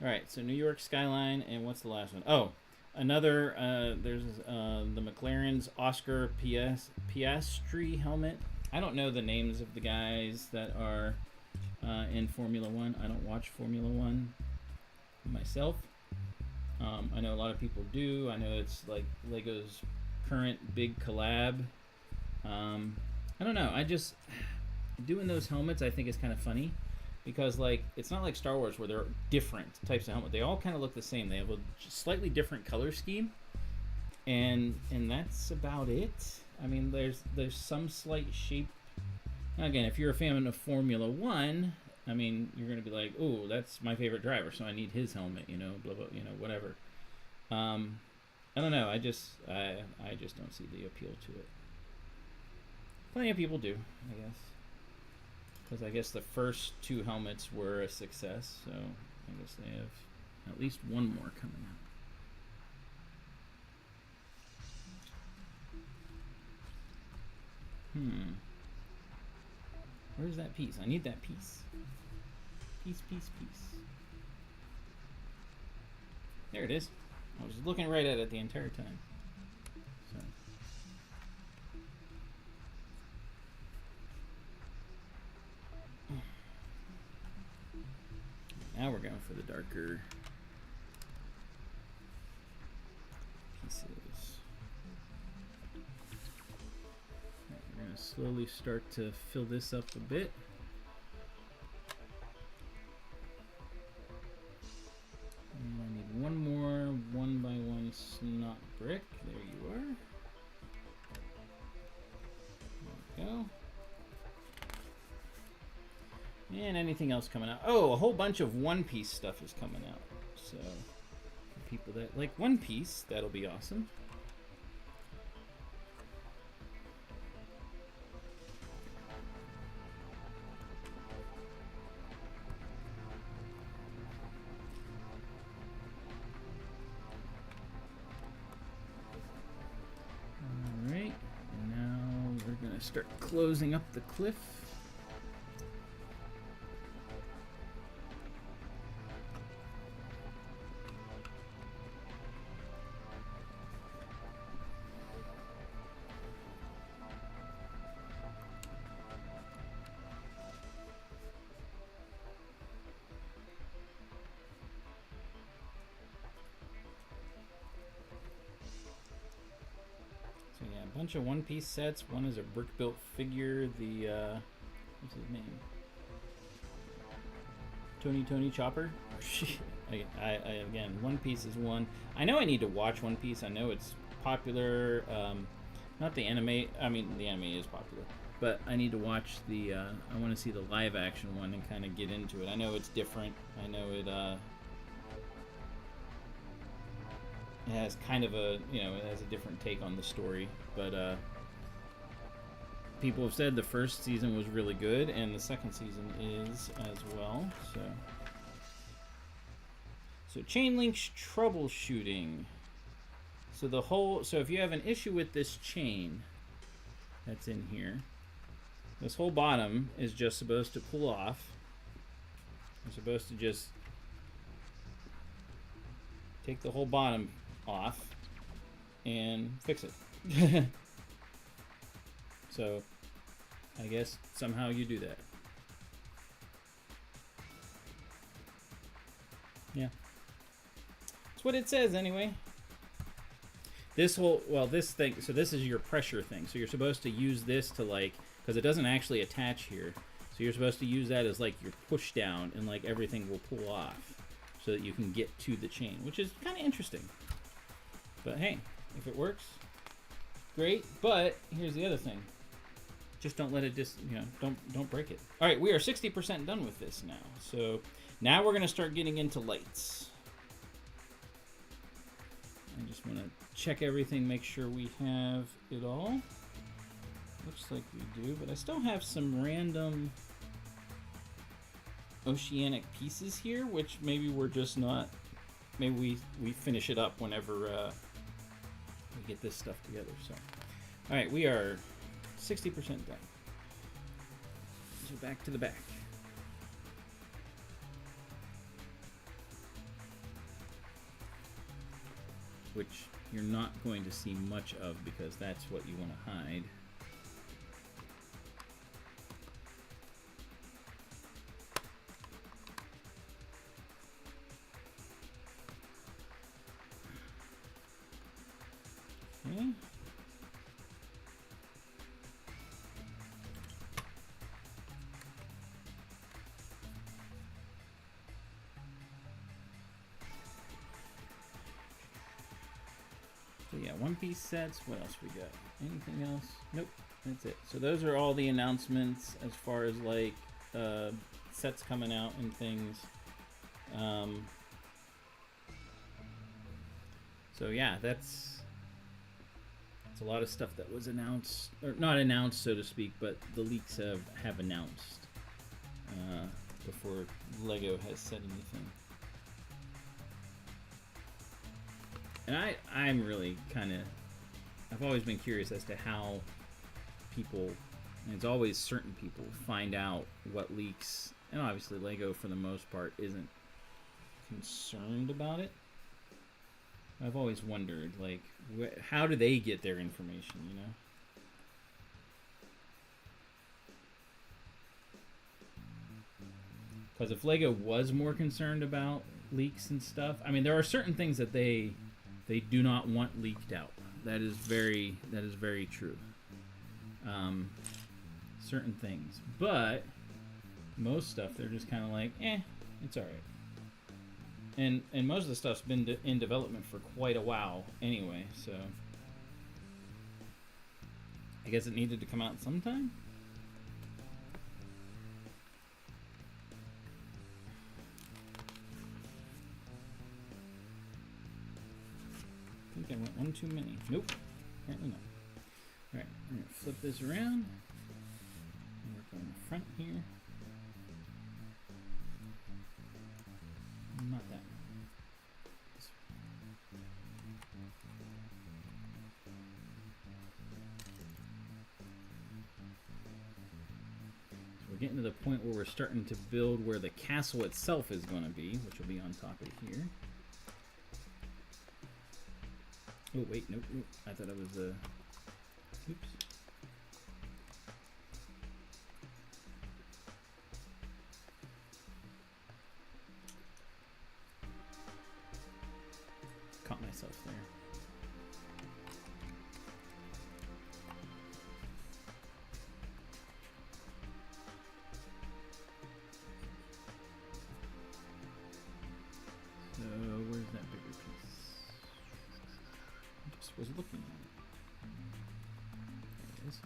Alright, so New York skyline, and what's the last one? Oh, another, there's the McLaren's Oscar Piastri helmet. I don't know the names of the guys that are in Formula One. I don't watch Formula One myself. I know a lot of people do. I know it's like Lego's current big collab. I don't know. I just doing those helmets I think is kind of funny because like it's not like Star Wars where they're different types of helmet. They all kind of look the same. They have a slightly different color scheme, and that's about it. I mean, there's some slight shape. Now again, if you're a fan of Formula One, I mean, you're going to be like, oh, that's my favorite driver, so I need his helmet, you know, blah, blah, you know, whatever. I don't know. I just don't see the appeal to it. Plenty of people do, I guess. Because I guess the first two helmets were a success, so I guess they have at least one more coming out. Where's that piece? I need that piece. Piece. There it is. I was looking right at it the entire time. So. Now we're going for the darker pieces. Right, we're going to slowly start to fill this up a bit. I need one more 1x1 snot brick. There you are. There we go. And anything else coming out? Oh, a whole bunch of One Piece stuff is coming out. So, for people that like One Piece, that'll be awesome. Alright, now we're going to start closing up the cliff. Bunch of One Piece sets. One is a brick built figure. The what's his name? Tony Chopper. Again, One Piece is one. I know I need to watch One Piece. I know it's popular. Not the anime. I mean, the anime is popular, but I need to watch the. I want to see the live action one and kind of get into it. I know it's different. I know it. It has kind of a, you know, it has a different take on the story, but people have said the first season was really good, and the second season is as well. So chain links troubleshooting. So the whole, so if you have an issue with this chain that's in here, this whole bottom is just supposed to pull off. You're supposed to just take the whole bottom off and fix it. So I guess somehow you do that. Yeah. That's what it says anyway. This whole, well, this thing, so this is your pressure thing. So you're supposed to use this to like, because it doesn't actually attach here. So you're supposed to use that as like your push down, and like everything will pull off so that you can get to the chain, which is kind of interesting. But hey, if it works, great. But here's the other thing. Just don't let it don't break it. All right, we are 60% done with this now. So now we're gonna start getting into lights. I just want to check everything, make sure we have it all. Looks like we do, but I still have some random oceanic pieces here, which maybe we're just not, maybe we finish it up whenever we get this stuff together. So, all right, we are 60% done. So back to the back. Which you're not going to see much of because that's what you want to hide. Okay. So yeah, one-piece sets. What else we got? Anything else? Nope, that's it. So those are all the announcements as far as like sets coming out and things. So yeah, that's a lot of stuff that was announced, or not announced, so to speak, but the leaks have announced before Lego has said anything. And I'm really kind of, I've always been curious as to how people, and it's always certain people, find out what leaks. And obviously Lego, for the most part, isn't concerned about it. I've always wondered, like, how do they get their information, you know? Because if Lego was more concerned about leaks and stuff, I mean, there are certain things that they do not want leaked out. That is very true. Certain things, but most stuff they're just kind of like, it's all right. And most of the stuff's been in development for quite a while anyway, so I guess it needed to come out sometime. I think I went one too many. Nope, apparently not. All right, we're gonna flip this around. Work on the front here. Not that one. This one. So we're getting to the point where we're starting to build where the castle itself is going to be, which will be on top of here. Oh wait, nope. I thought it was oops. Caught myself there. So where's that bigger piece? I just was looking at it. There it is.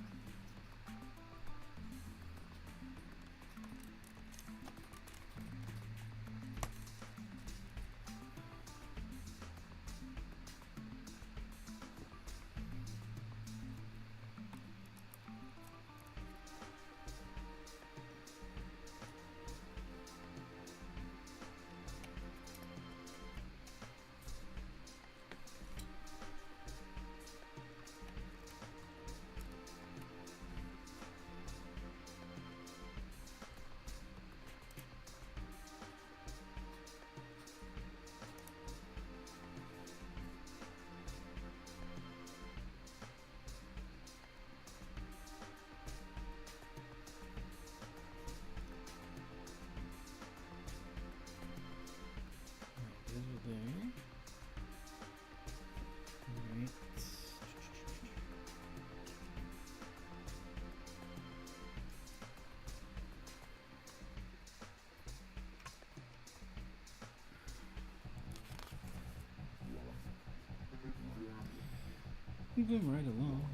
Moving right along,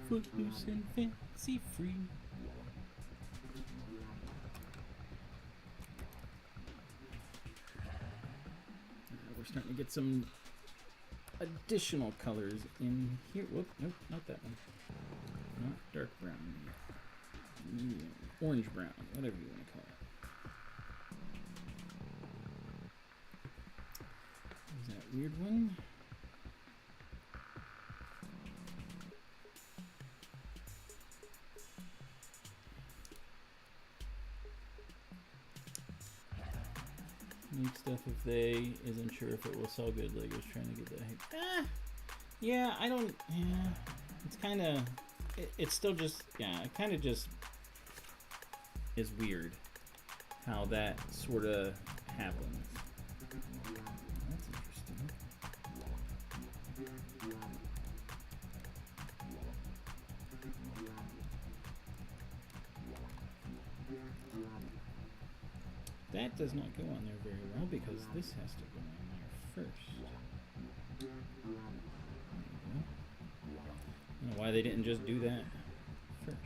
footloose and fancy free. We're starting to get some additional colors in here. Whoop, nope, not that one. Not dark brown. Orange brown, whatever you want to call it. Is that weird one? Neat stuff if they isn't sure if it will sell good. Lego's trying to get that hype. Yeah, I don't. Yeah, it's kind of. It's still just. Yeah, it kind of just is weird how that sort of happens. That's interesting. That does not go on there very well because this has to go on there first. There you go. I don't know why they didn't just do that first.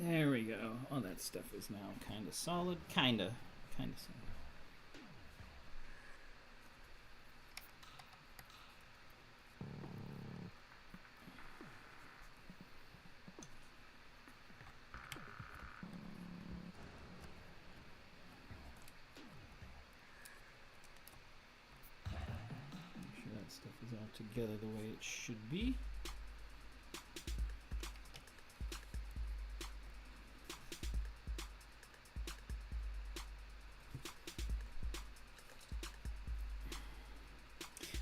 There we go. All that stuff is now kind of solid. Kind of solid. Make sure that stuff is all together the way it should be.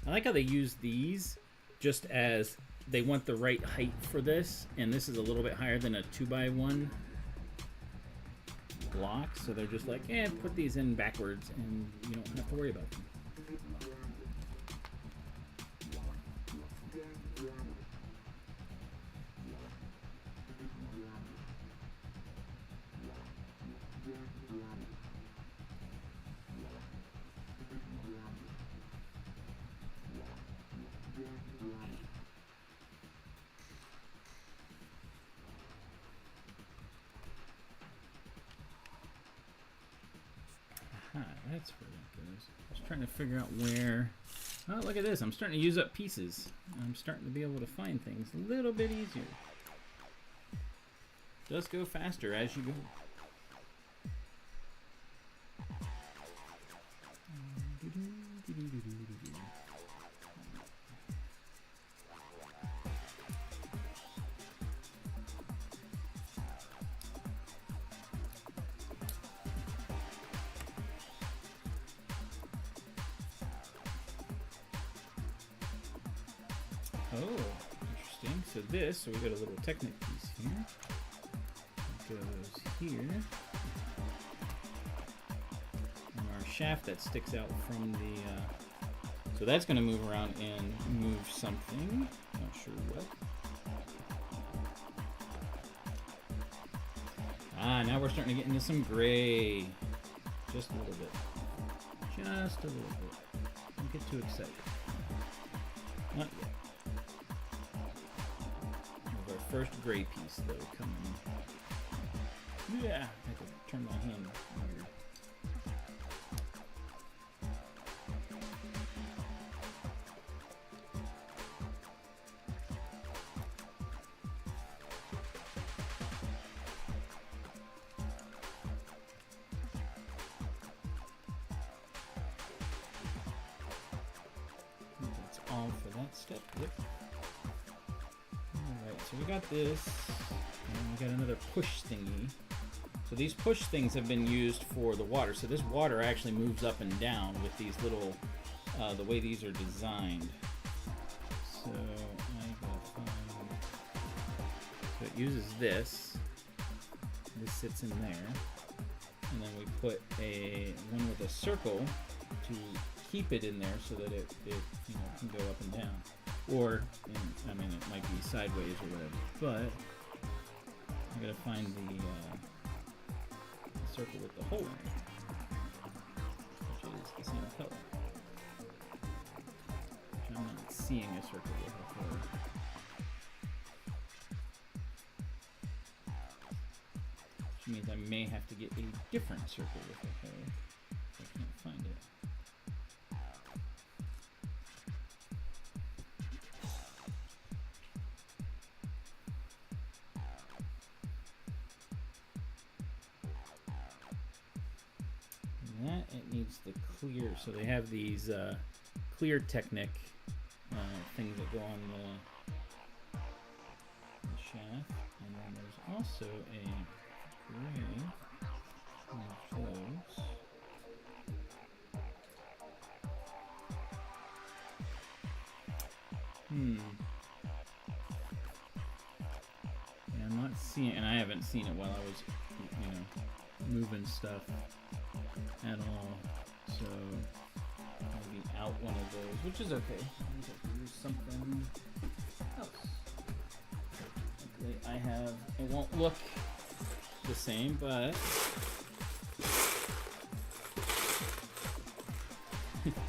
I like how they use these just as they want the right height for this, and this is a little bit higher than a 2x1 block, so they're just like, put these in backwards and you don't have to worry about them. That's where that goes. I was trying to figure out where. Oh, look at this. I'm starting to use up pieces. I'm starting to be able to find things a little bit easier. Does go faster as you go. Oh, interesting. So we got a little Technic piece here. It goes here. And our shaft that sticks out from the... so that's going to move around and move something. Not sure what. Now we're starting to get into some gray. Just a little bit. Just a little bit. Don't get too excited. Not yet. First gray piece though coming. Yeah, I have to turn my hand weird. That's all for that step. Yep. So we got this, and we got another push thingy. So these push things have been used for the water. So this water actually moves up and down with these little, the way these are designed. So I gotta find, so it uses this. This sits in there. And then we put one with a circle to keep it in there so that it you know, can go up and down. Or, I mean, it might be sideways or whatever. But I gotta find the circle with the hole in it, which is the same color. Which I'm not seeing a circle with a hole. Which means I may have to get a different circle with a hole if I can't find it. It needs the clear, so they have these clear Technic things that go on the shaft, and then there's also a gray one of those. Yeah, I'm not seeing, and I haven't seen it while I was, you know, moving stuff at all, so I'll be out one of those, which is okay. I just have to use something else. Luckily, I have, it won't look the same, but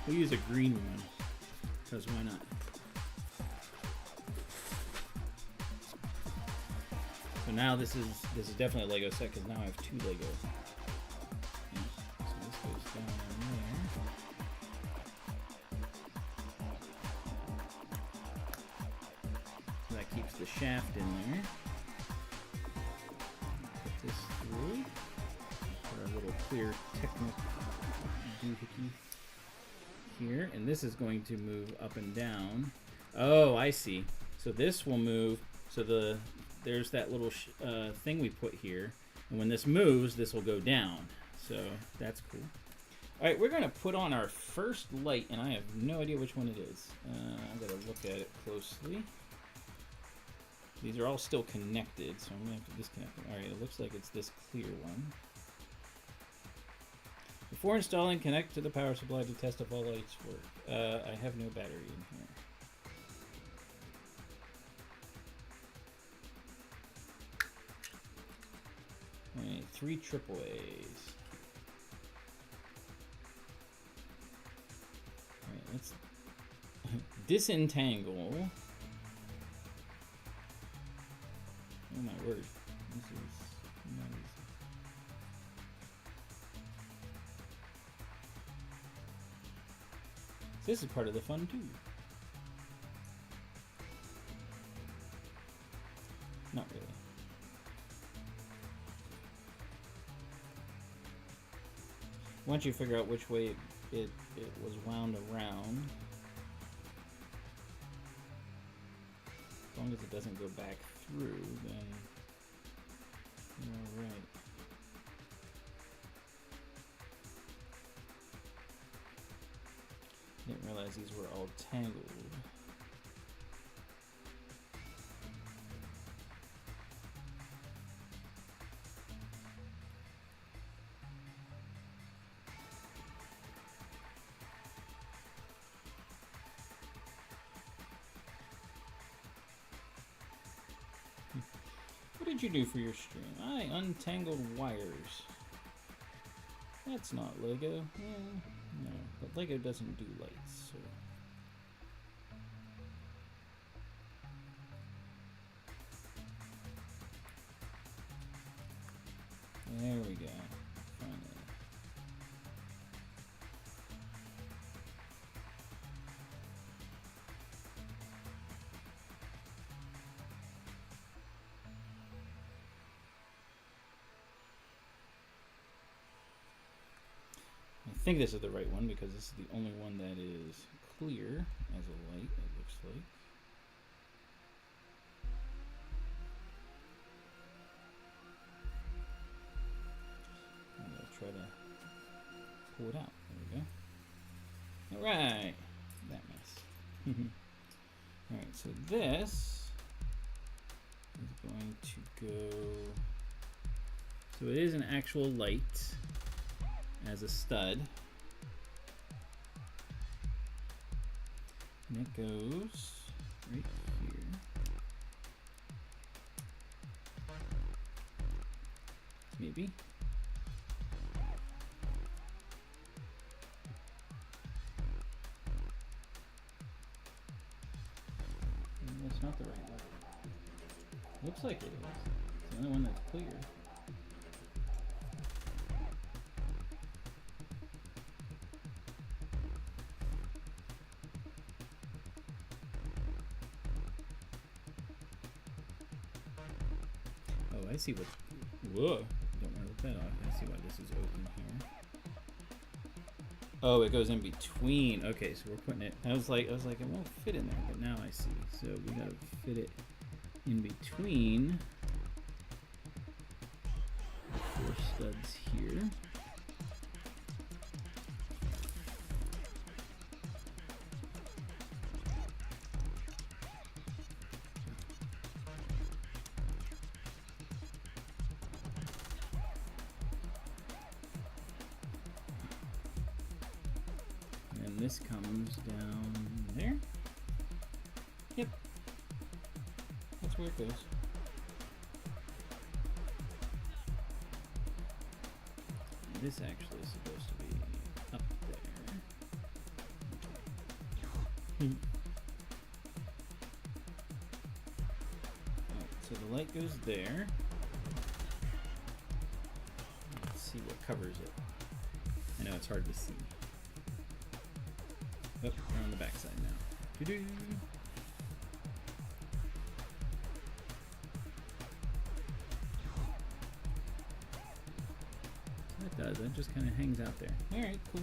we'll use a green one, because why not? So now this is definitely a Lego set, because now I have 2 Lego. Down in there. So that keeps the shaft in there. Put this through. Put our little clear Technic doohickey here, and this is going to move up and down. Oh, I see. So this will move. So there's that little thing we put here, and when this moves, this will go down. So that's cool. All right, we're going to put on our first light, and I have no idea which one it is. I've got to look at it closely. These are all still connected, so I'm going to have to disconnect them. All right, it looks like it's this clear one. Before installing, connect to the power supply to test if all lights work. I have no battery in here. All right, 3 AAAs. Let's disentangle. Oh my word. This is not easy. This is part of the fun too. Not really. Once you figure out which way it was wound around, as long as it doesn't go back through, then you're all right. Didn't realize these were all tangled. What did you do for your stream? I untangled wires. That's not Lego. No, but Lego doesn't do lights, so. There we go. Finally. I think this is the right one because this is the only one that is clear as a light, it looks like. I'm going to try to pull it out. There we go. Alright! That mess. Alright, so this is going to go... So it is an actual light as a stud. And it goes right here. Maybe. That's not the right one. Looks like it is. It's the only one that's clear. Oh, I see what. Whoa! Don't want to rip that off. I see why this is open here. Oh, it goes in between. Okay, so we're putting it. I was like, it won't fit in there, but now I see. So we gotta fit it in between. 4 studs here. And this comes down there. Yep. That's where it goes. This actually is supposed to be up there. Right, so the light goes there. Let's see what covers it. I know it's hard to see. Oh, we're on the back side now. Doo-doo. That does. That just kind of hangs out there. All right, cool.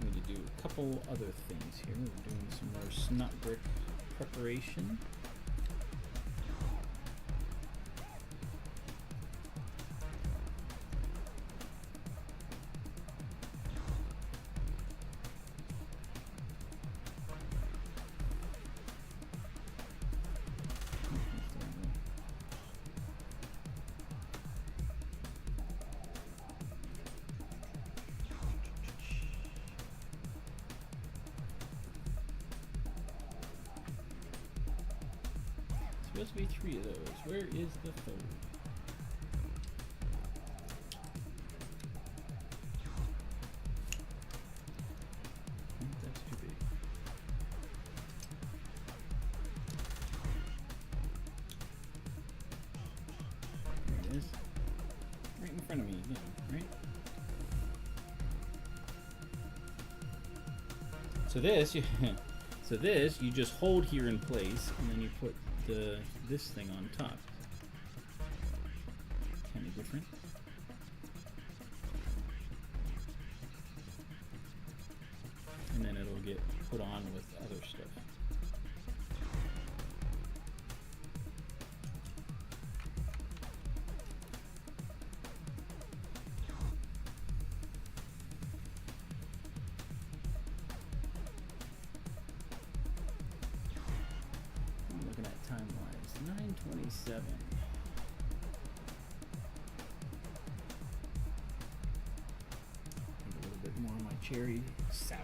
I'm going to do a couple other things here. We're doing some more snot brick preparation. Supposed to be 3 of those. Where is the 3rd? That's too big. There it is. Right in front of me again, right? So this, you just hold here in place, and then you put this thing on top. Kind of different. And then it'll get put on with other stuff. Looking at time-wise, 9:27. A little bit more of my cherry sour.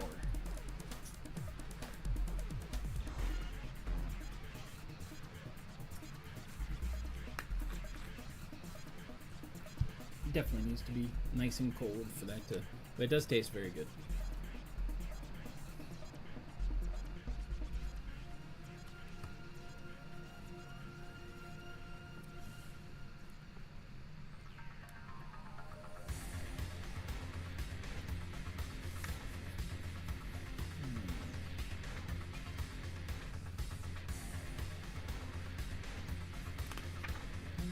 Definitely needs to be nice and cold for that to, but it does taste very good.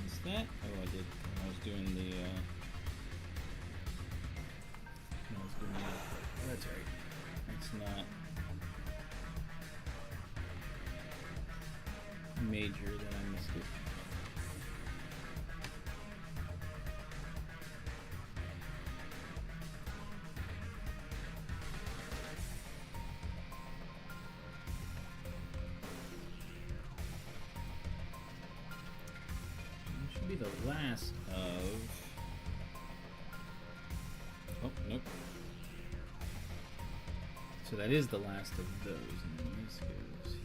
What's that? Oh, I did. When I was doing the, oh, that's right. It's not major that I missed it. the last of... Oh, nope. So that is the last of those. And then this goes here.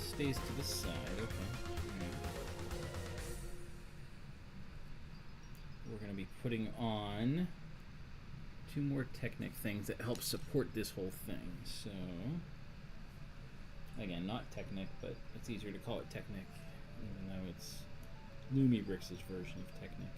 Stays to the side, okay. We're going to be putting on 2 more Technic things that help support this whole thing. So, again, not Technic, but it's easier to call it Technic, even though it's Lumibricks' version of Technic.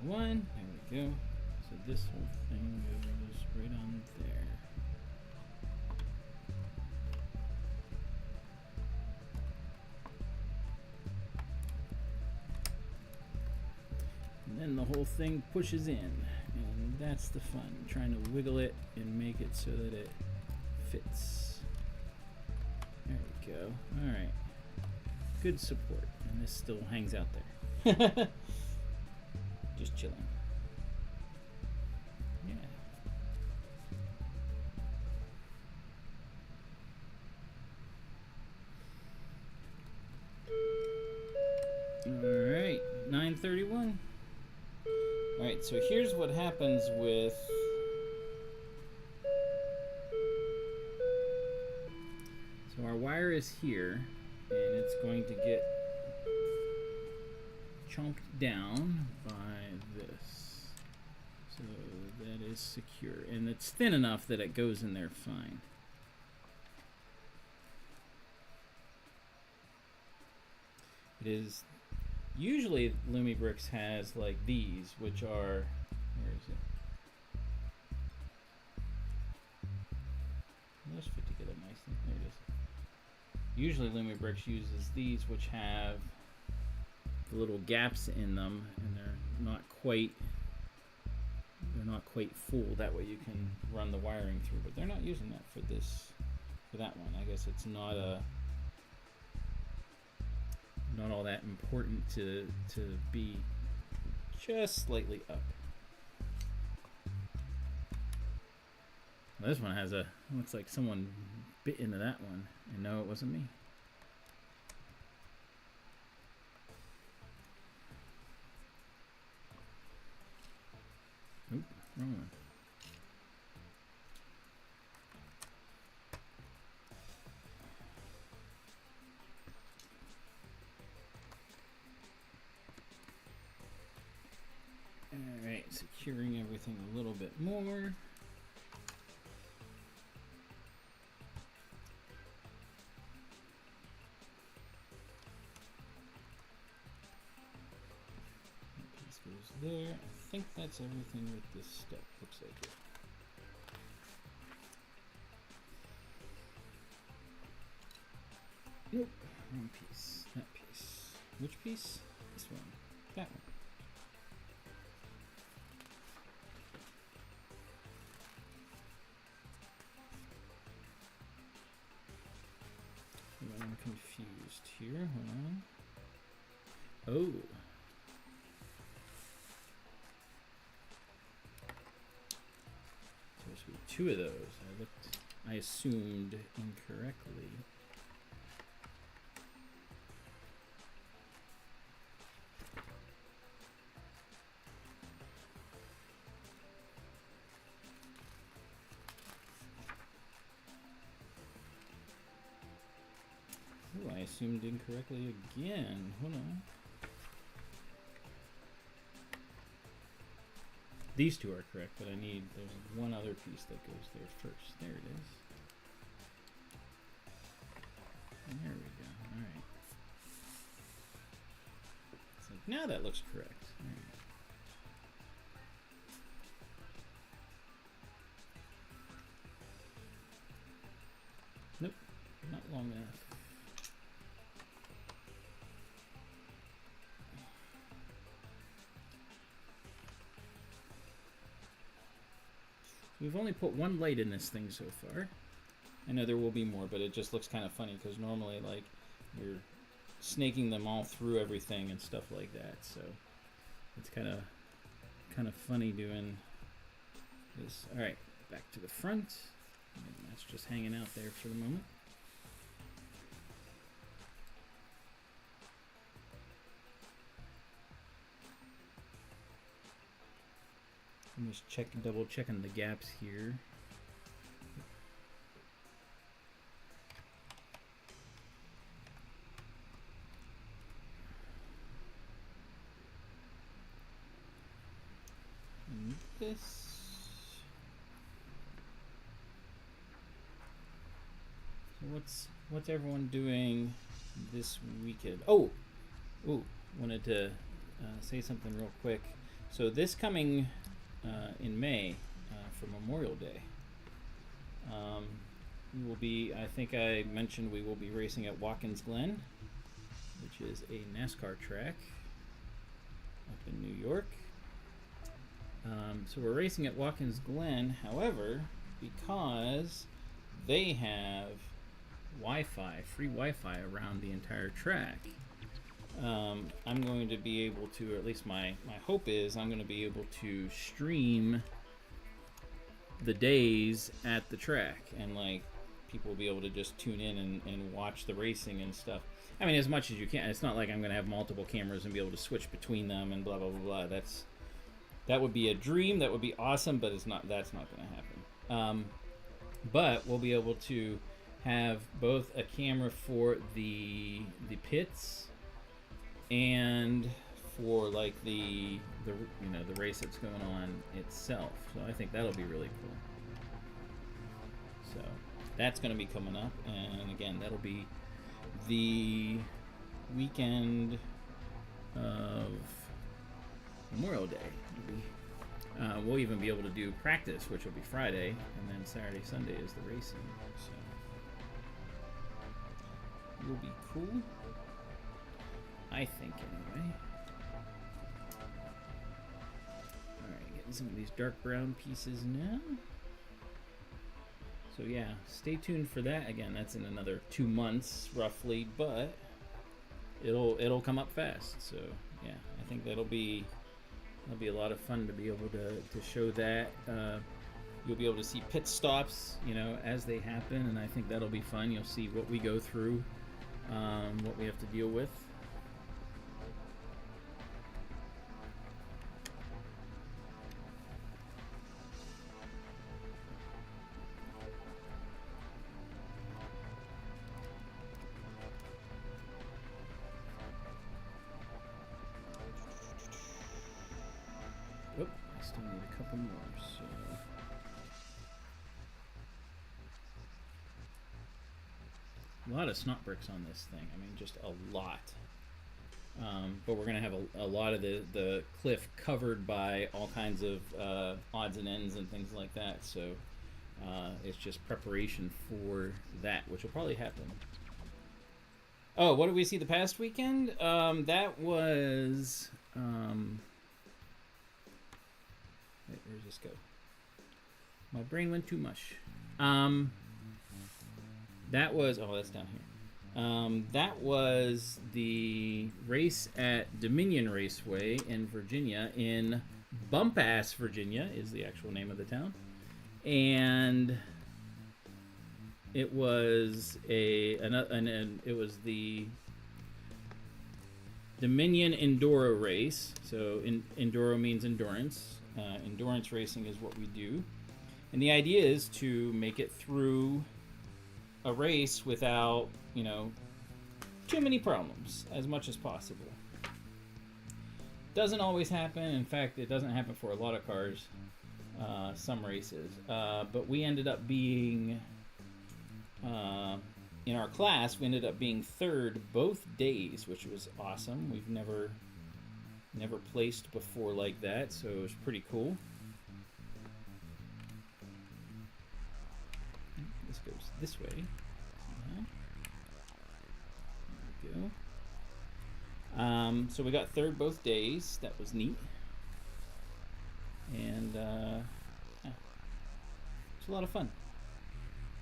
One, there we go. So this whole thing goes right on there. And then the whole thing pushes in, and that's the fun, trying to wiggle it and make it so that it fits. There we go. All right, good support, and this still hangs out there. Just chilling. Yeah. Alright, 9:31. Alright, so here's what happens with so our wire is here, and it's going to get chomped down by this. So that is secure, and it's thin enough that it goes in there fine. It is usually Lumibricks has like these, which are, where is it? Those fit together nicely. There it is. Usually Lumibricks uses these, which have the little gaps in them, and they're not quite full. That way you can run the wiring through, but they're not using that for that one. I guess it's not all that important to be just slightly up. Well, this one has looks like someone bit into that one, and no, it wasn't me. Oop, wrong one. Alright, securing everything a little bit more. That piece goes there. I think that's everything with this step. Looks like it. Nope, wrong piece. That piece. Which piece? This one. That one. I'm confused here. Hold on. Oh. Supposed to be 2 of those. I assumed incorrectly. Oh, I assumed incorrectly again. Hold on. These 2 are correct, but there's one other piece that goes there first. There it is. There we go. All right. So now that looks correct. All right. Nope, not long enough. We've only put one light in this thing so far. I know there will be more, but it just looks kind of funny because normally, like, you're snaking them all through everything and stuff like that. So it's kind of funny doing this. All right, back to the front. And that's just hanging out there for the moment. I'm just double checking the gaps here. And this. So what's everyone doing this weekend? Oh, wanted to say something real quick. So this coming in May for Memorial Day, we will be, I think I mentioned we will be racing at Watkins Glen, which is a NASCAR track up in New York. So we're racing at Watkins Glen, however, because they have Wi-Fi, free Wi-Fi around the entire track, I'm going to be able to, or at least my hope is, I'm going to be able to stream the days at the track, and like people will be able to just tune in and watch the racing and stuff. I mean, as much as you can. It's not like I'm going to have multiple cameras and be able to switch between them and blah blah blah blah. That would be a dream. That would be awesome, but that's not going to happen. But we'll be able to have both a camera for the pits and for like the race that's going on itself. So I think that'll be really cool. So that's going to be coming up, and again, that'll be the weekend of Memorial Day. We'll even be able to do practice, which will be Friday, and then Saturday, Sunday is the racing. So it'll be cool, I think, anyway. Alright, getting some of these dark brown pieces now. So yeah, stay tuned for that. Again, that's in another 2 months, roughly, but it'll come up fast. So yeah, I think that'll be a lot of fun to be able to show that. You'll be able to see pit stops, as they happen, and I think that'll be fun. You'll see what we go through, what we have to deal with. Oh, I still need a couple more, so... A lot of snot bricks on this thing. I mean, just a lot. But we're going to have a lot of the cliff covered by all kinds of odds and ends and things like that. So it's just preparation for that, which will probably happen. Oh, what did we see the past weekend? That was... wait, where does this go? My brain went too much. That was... Oh, that's down here. That was the race at Dominion Raceway in Virginia, in Bump-Ass, Virginia, is the actual name of the town. And it was it was the Dominion Enduro race. So Enduro means endurance. Endurance racing is what we do. And the idea is to make it through a race without, too many problems, as much as possible. Doesn't always happen. In fact, it doesn't happen for a lot of cars, some races. But we ended up being in our class, we ended up being third both days, which was awesome. We've never placed before like that, so it was pretty cool. This goes this way. There we go. So we got third both days. That was neat. And yeah, it's a lot of fun.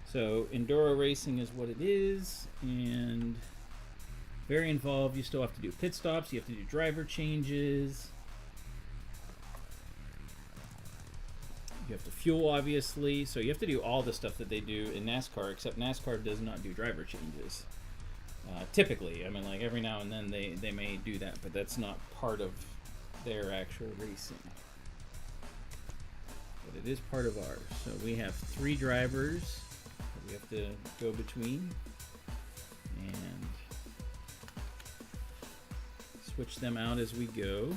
So enduro racing is what it is, and very involved. You still have to do pit stops. You have to do driver changes. You have to fuel, obviously. So you have to do all the stuff that they do in NASCAR, except NASCAR does not do driver changes. Typically, I mean, like every now and then they may do that, but that's not part of their actual racing. But it is part of ours. So we have 3 drivers that we have to go between and switch them out as we go.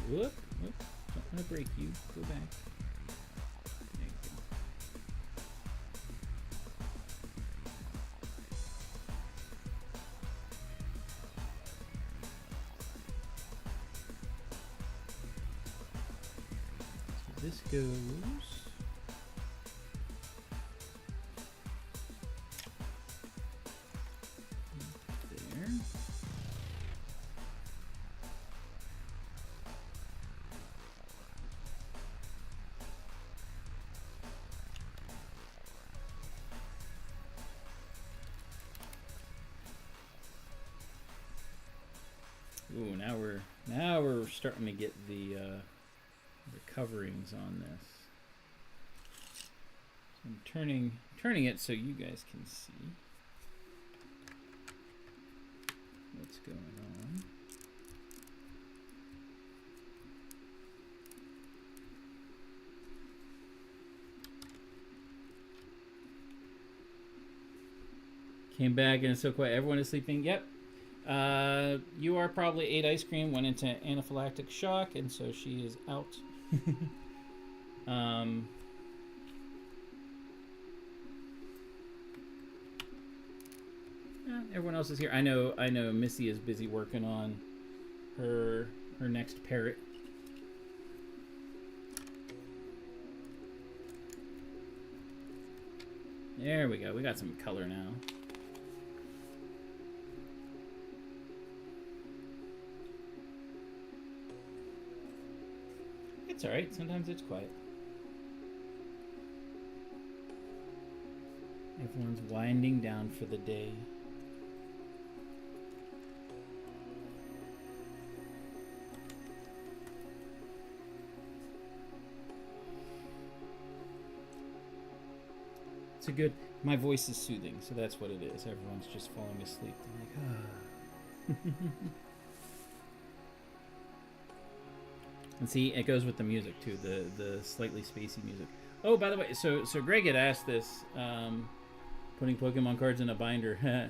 Whoop, whoop, don't want to break you. Go back. There you go. So this goes. There. Ooh, now we're starting to get the coverings on this. So I'm turning it so you guys can see what's going on. Came back and it's so quiet. Everyone is sleeping. Yep. You are probably ate ice cream, went into anaphylactic shock, and so she is out. Everyone else is here. I know Missy is busy working on her next parrot. There we go. We got some color now. It's alright, sometimes it's quiet. Everyone's winding down for the day. It's a good, my voice is soothing, so that's what it is. Everyone's just falling asleep. They're like, ah. And see, it goes with the music too, the slightly spacey music. Oh, by the way, so Greg had asked this, putting Pokemon cards in a binder.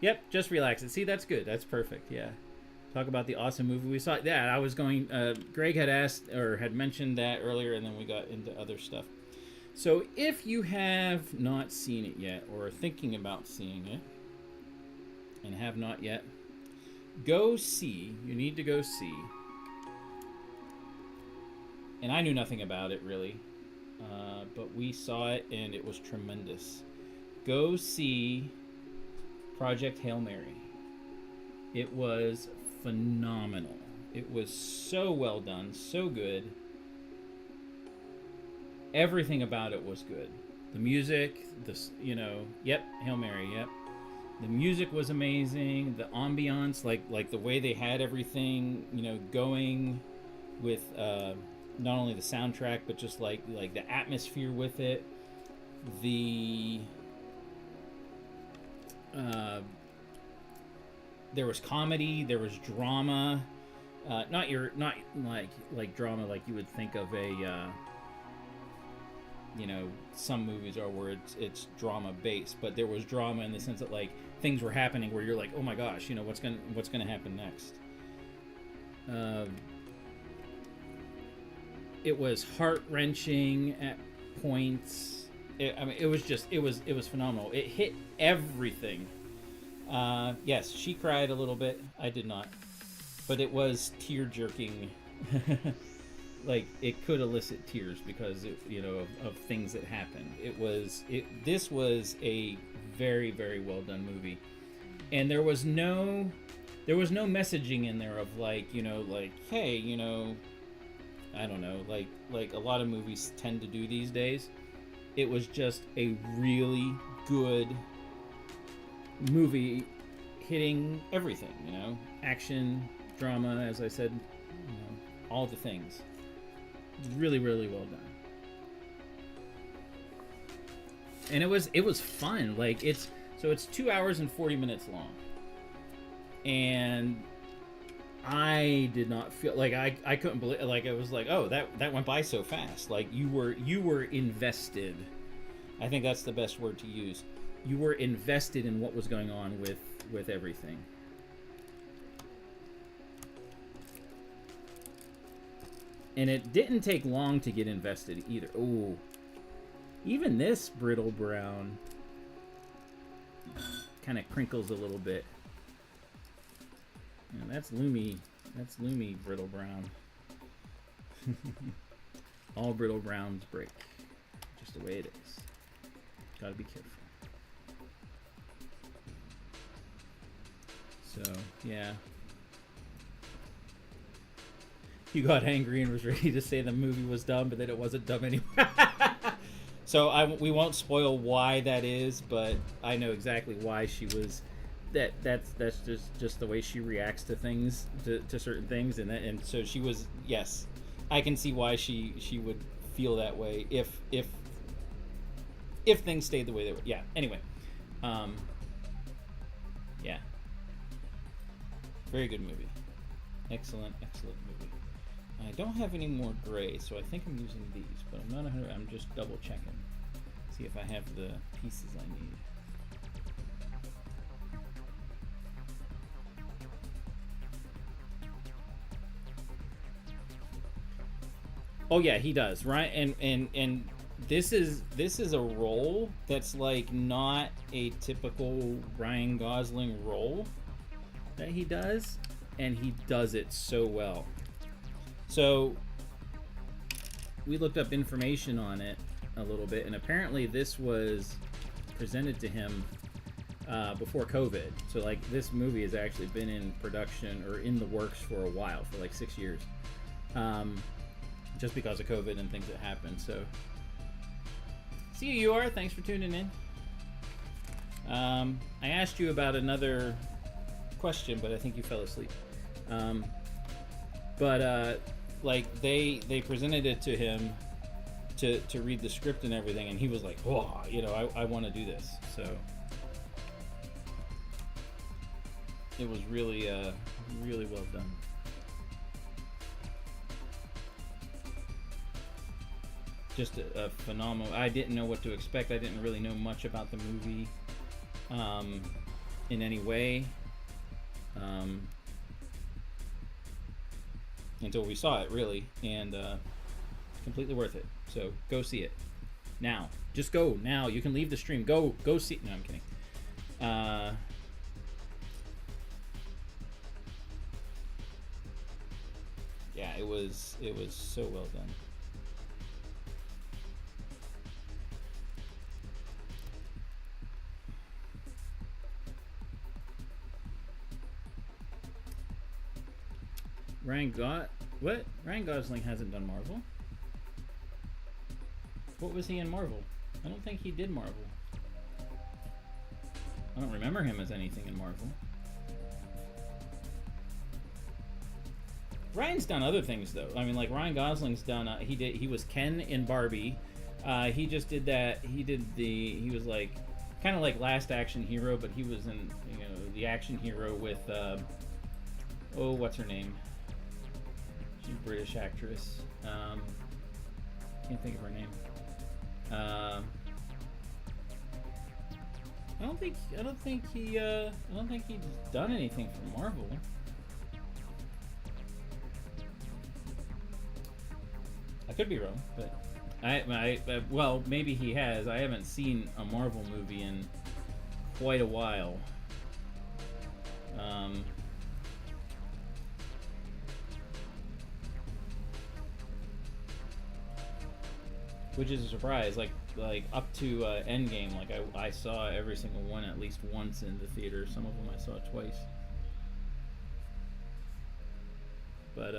Yep, just relax it. See, that's good. That's perfect. Yeah. Talk about the awesome movie we saw. Yeah, I was going. Greg had asked or had mentioned that earlier, and then we got into other stuff. So if you have not seen it yet, or are thinking about seeing it, and have not yet, go see. You need to go see. And I knew nothing about it, really. But we saw it, and it was tremendous. Go see Project Hail Mary. It was phenomenal. It was so well done, so good. Everything about it was good. The music, yep, Hail Mary, yep. The music was amazing. The ambiance, like the way they had everything, going with... not only the soundtrack, but just like the atmosphere with it. There was comedy, there was drama. Not like drama like you would think of a some movies are where it's drama based, but there was drama in the sense that like things were happening where you're like, oh my gosh, what's gonna happen next. It was heart-wrenching at points. It was phenomenal. It hit everything. Yes, she cried a little bit. I did not, but it was tear-jerking. Like it could elicit tears because of things that happened. This was a very, very well done movie, and there was no messaging in there of like hey, I don't know, like a lot of movies tend to do these days. It was just a really good movie, hitting everything, action, drama, as I said, all the things. Really, really well done. And it was fun. Like it's 2 hours and 40 minutes long. And I did not feel like I couldn't believe, like I was like, oh, that went by so fast. Like you were invested. I think that's the best word to use. You were invested in what was going on with everything. And it didn't take long to get invested either. Ooh. Even this brittle brown kind of crinkles a little bit. And that's Lumi brittle brown. All brittle browns break. Just the way it is. Gotta be careful. So, yeah. You got angry and was ready to say the movie was dumb, but then it wasn't dumb anyway. So we won't spoil why that is, but I know exactly why she was. That's just the way she reacts to things, to certain things, and so she was. Yes, I can see why she would feel that way if things stayed the way they were. Yeah. Anyway, yeah. Very good movie. Excellent movie. I don't have any more gray, so I think I'm using these, but I'm not 100. I'm just double checking. See if I have the pieces I need. Oh yeah, he does, right? And this is a role that's like not a typical Ryan Gosling role that he does, and he does it so well. So we looked up information on it a little bit, and apparently this was presented to him before COVID. So like this movie has actually been in production or in the works for a while, for like 6 years, just because of COVID and things that happened. So see who you are. Thanks for tuning in. I asked you about another question, but I think you fell asleep. Like they presented it to him to read the script and everything, and he was like, "Whoa, I want to do this." So it was really really well done. Just a phenomenal. I didn't know what to expect. I didn't really know much about the movie in any way. Until we saw it, really, and completely worth it. So go see it now. Just go now. You can leave the stream. Go see. No, I'm kidding. Yeah, it was so well done. Ryan Gosling hasn't done Marvel. What was he in Marvel? I don't think he did Marvel. I don't remember him as anything in Marvel. Ryan's done other things though. I mean, like Ryan Gosling's done. He was Ken in Barbie. He just did that. He was like kind of like Last Action Hero, but he was in the action hero with what's her name? She's a British actress. Can't think of her name. I don't think he's done anything for Marvel. I could be wrong, but well, maybe he has. I haven't seen a Marvel movie in quite a while. Which is a surprise. Like up to Endgame, like I saw every single one at least once in the theater. Some of them I saw twice. But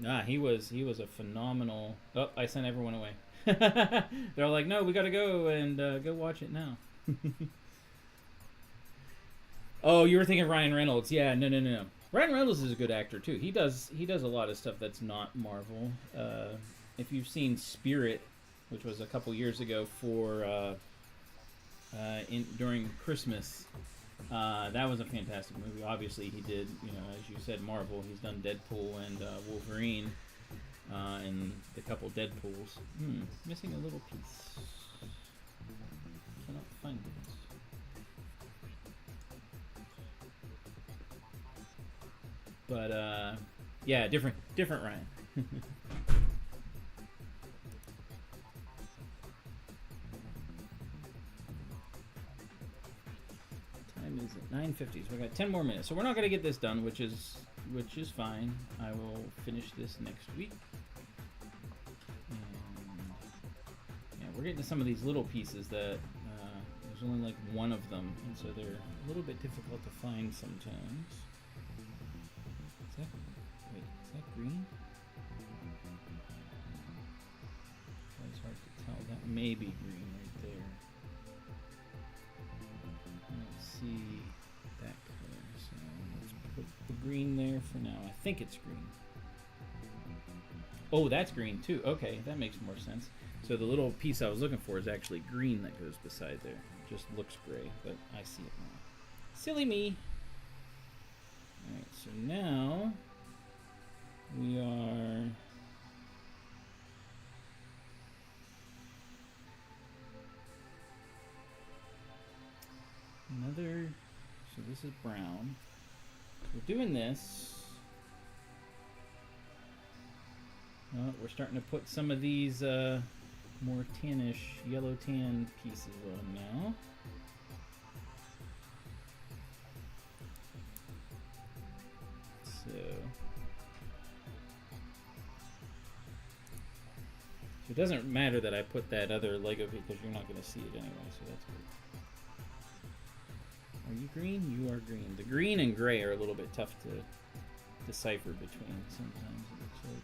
nah, he was a phenomenal. Oh, I sent everyone away. They're all like, no, we gotta go and go watch it now. Oh, you were thinking Ryan Reynolds? Yeah, no. Ryan Reynolds is a good actor too. He does a lot of stuff that's not Marvel. If you've seen Spirit, which was a couple years ago for during Christmas, that was a fantastic movie. Obviously, he did, as you said, Marvel. He's done Deadpool and Wolverine, and the couple Deadpools. Missing a little piece. Cannot find it. But yeah, different Ryan. Is it 9:50? So we got 10 more minutes. So we're not going to get this done, which is fine. I will finish this next week. And yeah, we're getting to some of these little pieces that there's only like one of them, and so they're a little bit difficult to find sometimes. Is that green? It's hard to tell. That may be green right there. See that color, so let's put the green there for now. I think it's green. Oh, that's green too. Okay, that makes more sense. So the little piece I was looking for is actually green that goes beside there. It just looks gray, but I see it now. Silly me. Alright, so now we are so this is brown. We're doing this. We're starting to put some of these more tannish, yellow tan pieces on now. So it doesn't matter that I put that other Lego because you're not going to see it anyway, so that's good. Are you green? You are green. The green and gray are a little bit tough to decipher between sometimes, it looks like.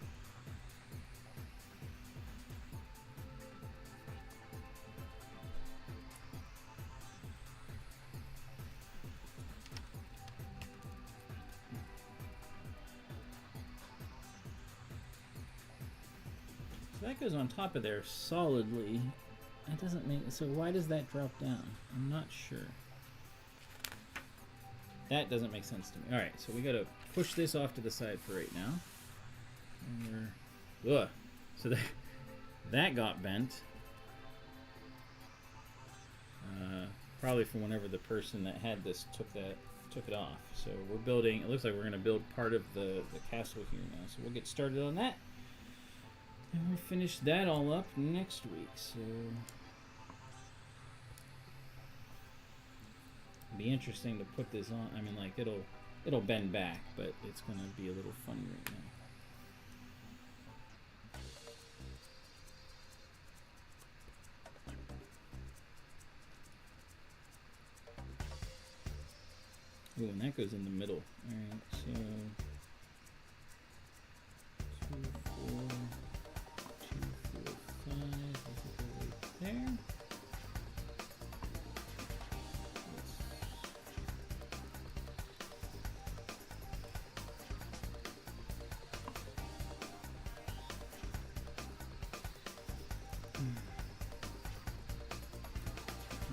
So that goes on top of there solidly. That doesn't make... So why does that drop down? I'm not sure. That doesn't make sense to me. Alright, so we gotta push this off to the side for right now. And we're... So that got bent. Probably from whenever the person that had this took it off. So we're building... It looks like we're gonna build part of the castle here now. So we'll get started on that. And we'll finish that all up next week. So... be interesting to put this on. I mean, like it'll bend back, but it's gonna be a little funny right now. Ooh, and that goes in the middle. All right, so 2, 4, 2, 4, 5. Let's go right there.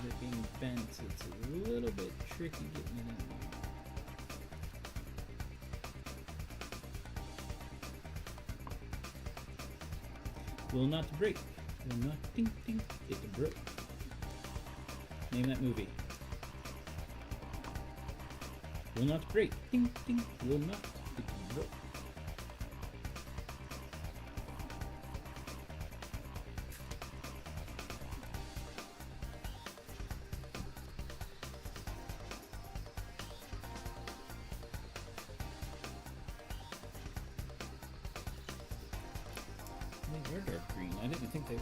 It being bent, it's a little bit tricky getting it in. Will not break. Will not ding ding it broke. Name that movie. Will not break. Ding ding. Will not it broke. They were dark green. I didn't think they were.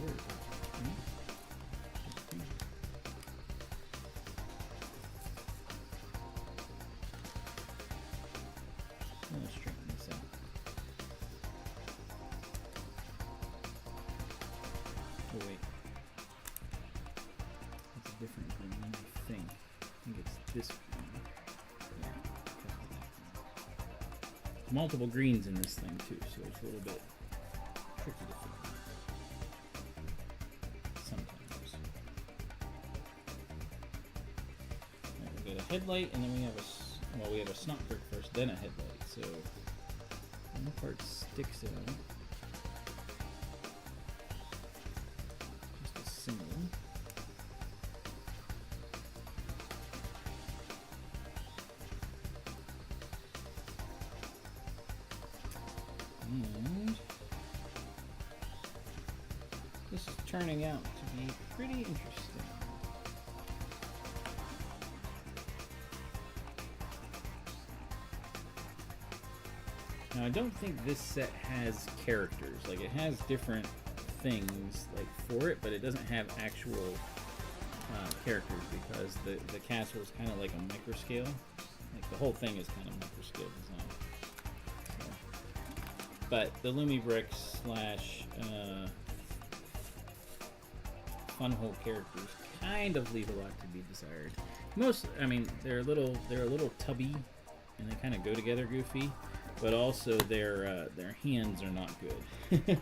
Let's straighten this out. Oh wait. It's a different green, I think. I think it's this green. Yeah, definitely that green. Multiple greens in this thing too, so it's a little bit tricky to figure out. Sometimes. Alright, we got a headlight, and then we have we have a snot prick first, then a headlight. So one part sticks out. Just a single. And this is turning out to be pretty interesting. Now I don't think this set has characters. Like it has different things like for it, but it doesn't have actual characters because the castle is kind of like a microscale. Like the whole thing is kind of microscale design. So, but the Lumibricks slash Funhole characters kind of leave a lot to be desired. I mean, they're a little tubby, and they kind of go together goofy. But also their hands are not good.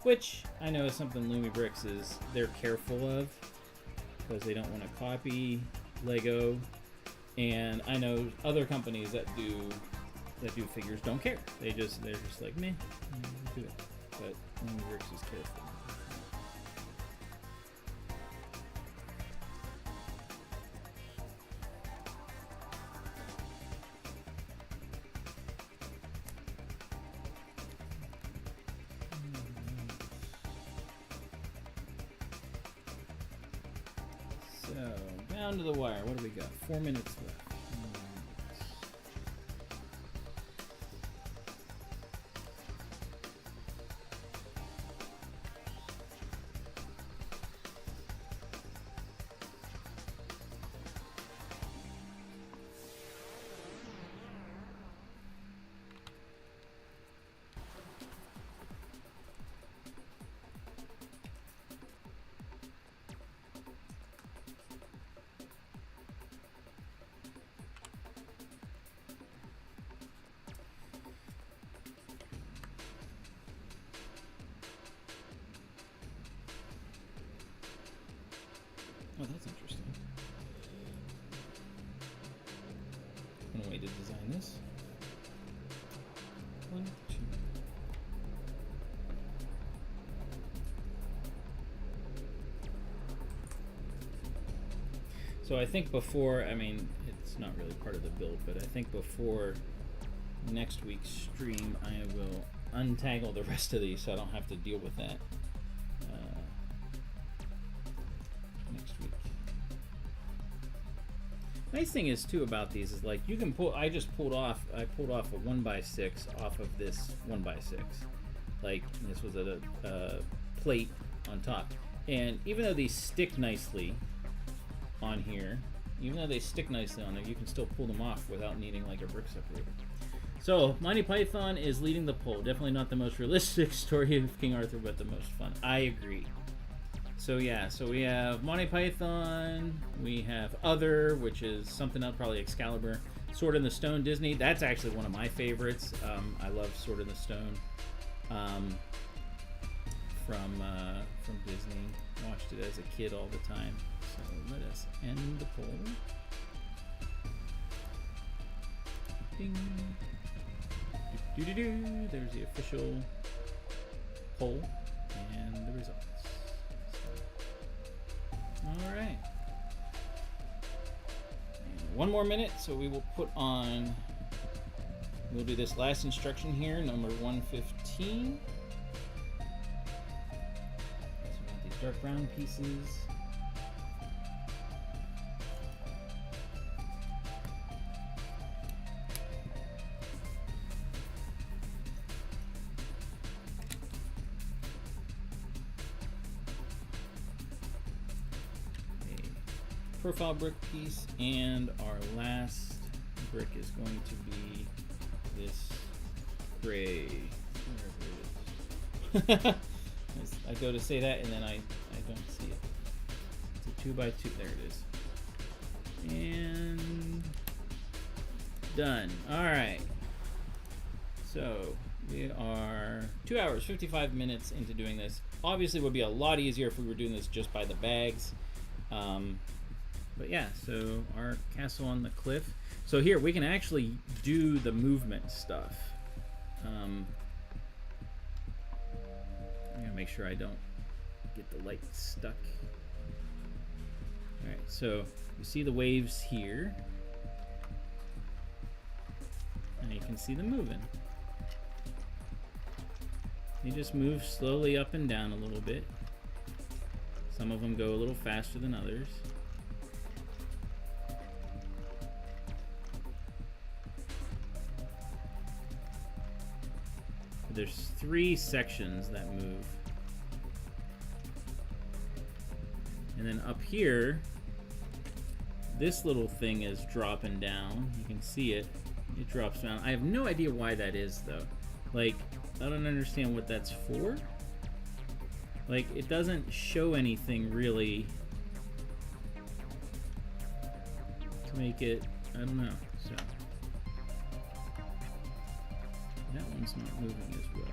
Which I know is something Lumibricks they're careful of because they don't want to copy Lego, and I know other companies that do figures don't care. They're just like meh, do it. But Lumibricks is careful. So, down to the wire. What do we got? 4 minutes left. Oh, that's interesting. One way to design this. 1, 2. So I think before, I mean, it's not really part of the build, but I think before next week's stream, I will untangle the rest of these so I don't have to deal with that. Nice thing is too about these is like you can pull. I pulled off a 1x6 off of this 1x6. Like this was a plate on top, and even though these stick nicely on here, you can still pull them off without needing like a brick separator. So Monty Python is leading the poll. Definitely not the most realistic story of King Arthur, but the most fun. I agree. So yeah, so we have Monty Python, we have Other, which is something else, probably Excalibur, Sword in the Stone Disney. That's actually one of my favorites. I love Sword in the Stone from Disney. Watched it as a kid all the time. So let us end the poll. Ding. There's the official poll, and one more minute, so we will put on, we'll do this last instruction here, number 115. So we got these dark brown pieces. Profile brick piece, and our last brick is going to be this gray, wherever it is. I go to say that and then I don't see it. It's a 2x2, there it is. And done. Alright. So we are 2 hours, 55 minutes into doing this. Obviously it would be a lot easier if we were doing this just by the bags. But yeah, so our castle on the cliff. So here, we can actually do the movement stuff. I'm gonna make sure I don't get the light stuck. Alright, so you see the waves here. And you can see them moving. They just move slowly up and down a little bit. Some of them go a little faster than others. There's 3 sections that move. And then up here, this little thing is dropping down. You can see it. It drops down. I have no idea why that is, though. Like, I don't understand what that's for. Like, it doesn't show anything really to make it, I don't know. So that one's not moving as well.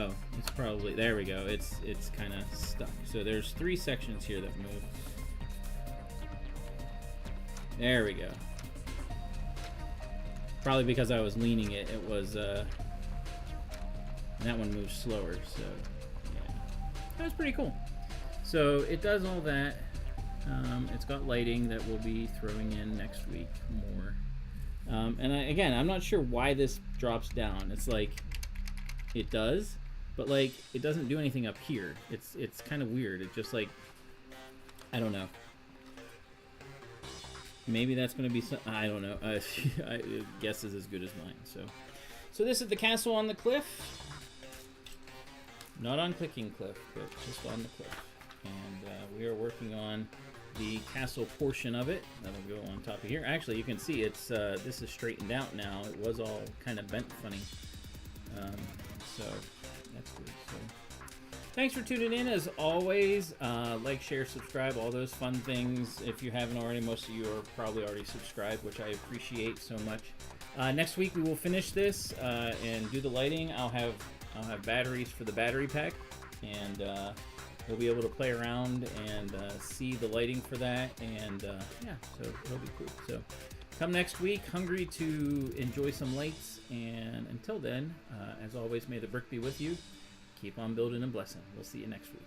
Oh, it's probably, there we go. It's kind of stuck. So there's 3 sections here that move. There we go. Probably because I was leaning it, it was, that one moves slower, so yeah. That was pretty cool. So it does all that. It's got lighting that we'll be throwing in next week more. And again, I'm not sure why this drops down. It's like, it does, but like, it doesn't do anything up here. It's kind of weird. It's just like, I don't know. Maybe that's going to be some, I don't know. Guess is as good as mine. So this is the castle on the cliff. Not on Clicking Cliff, but just on the cliff. And we are working on the castle portion of it. That'll go on top of here. Actually, you can see it's this is straightened out now. It was all kind of bent funny. So that's good. So thanks for tuning in as always. Like, share, subscribe, all those fun things. If you haven't already, most of you are probably already subscribed, which I appreciate so much. Next week we will finish this and do the lighting. I'll have batteries for the battery pack, and we'll be able to play around and see the lighting for that, and yeah, so it'll be cool. So come next week, hungry to enjoy some lights, and until then, as always, may the brick be with you. Keep on building and blessing. We'll see you next week.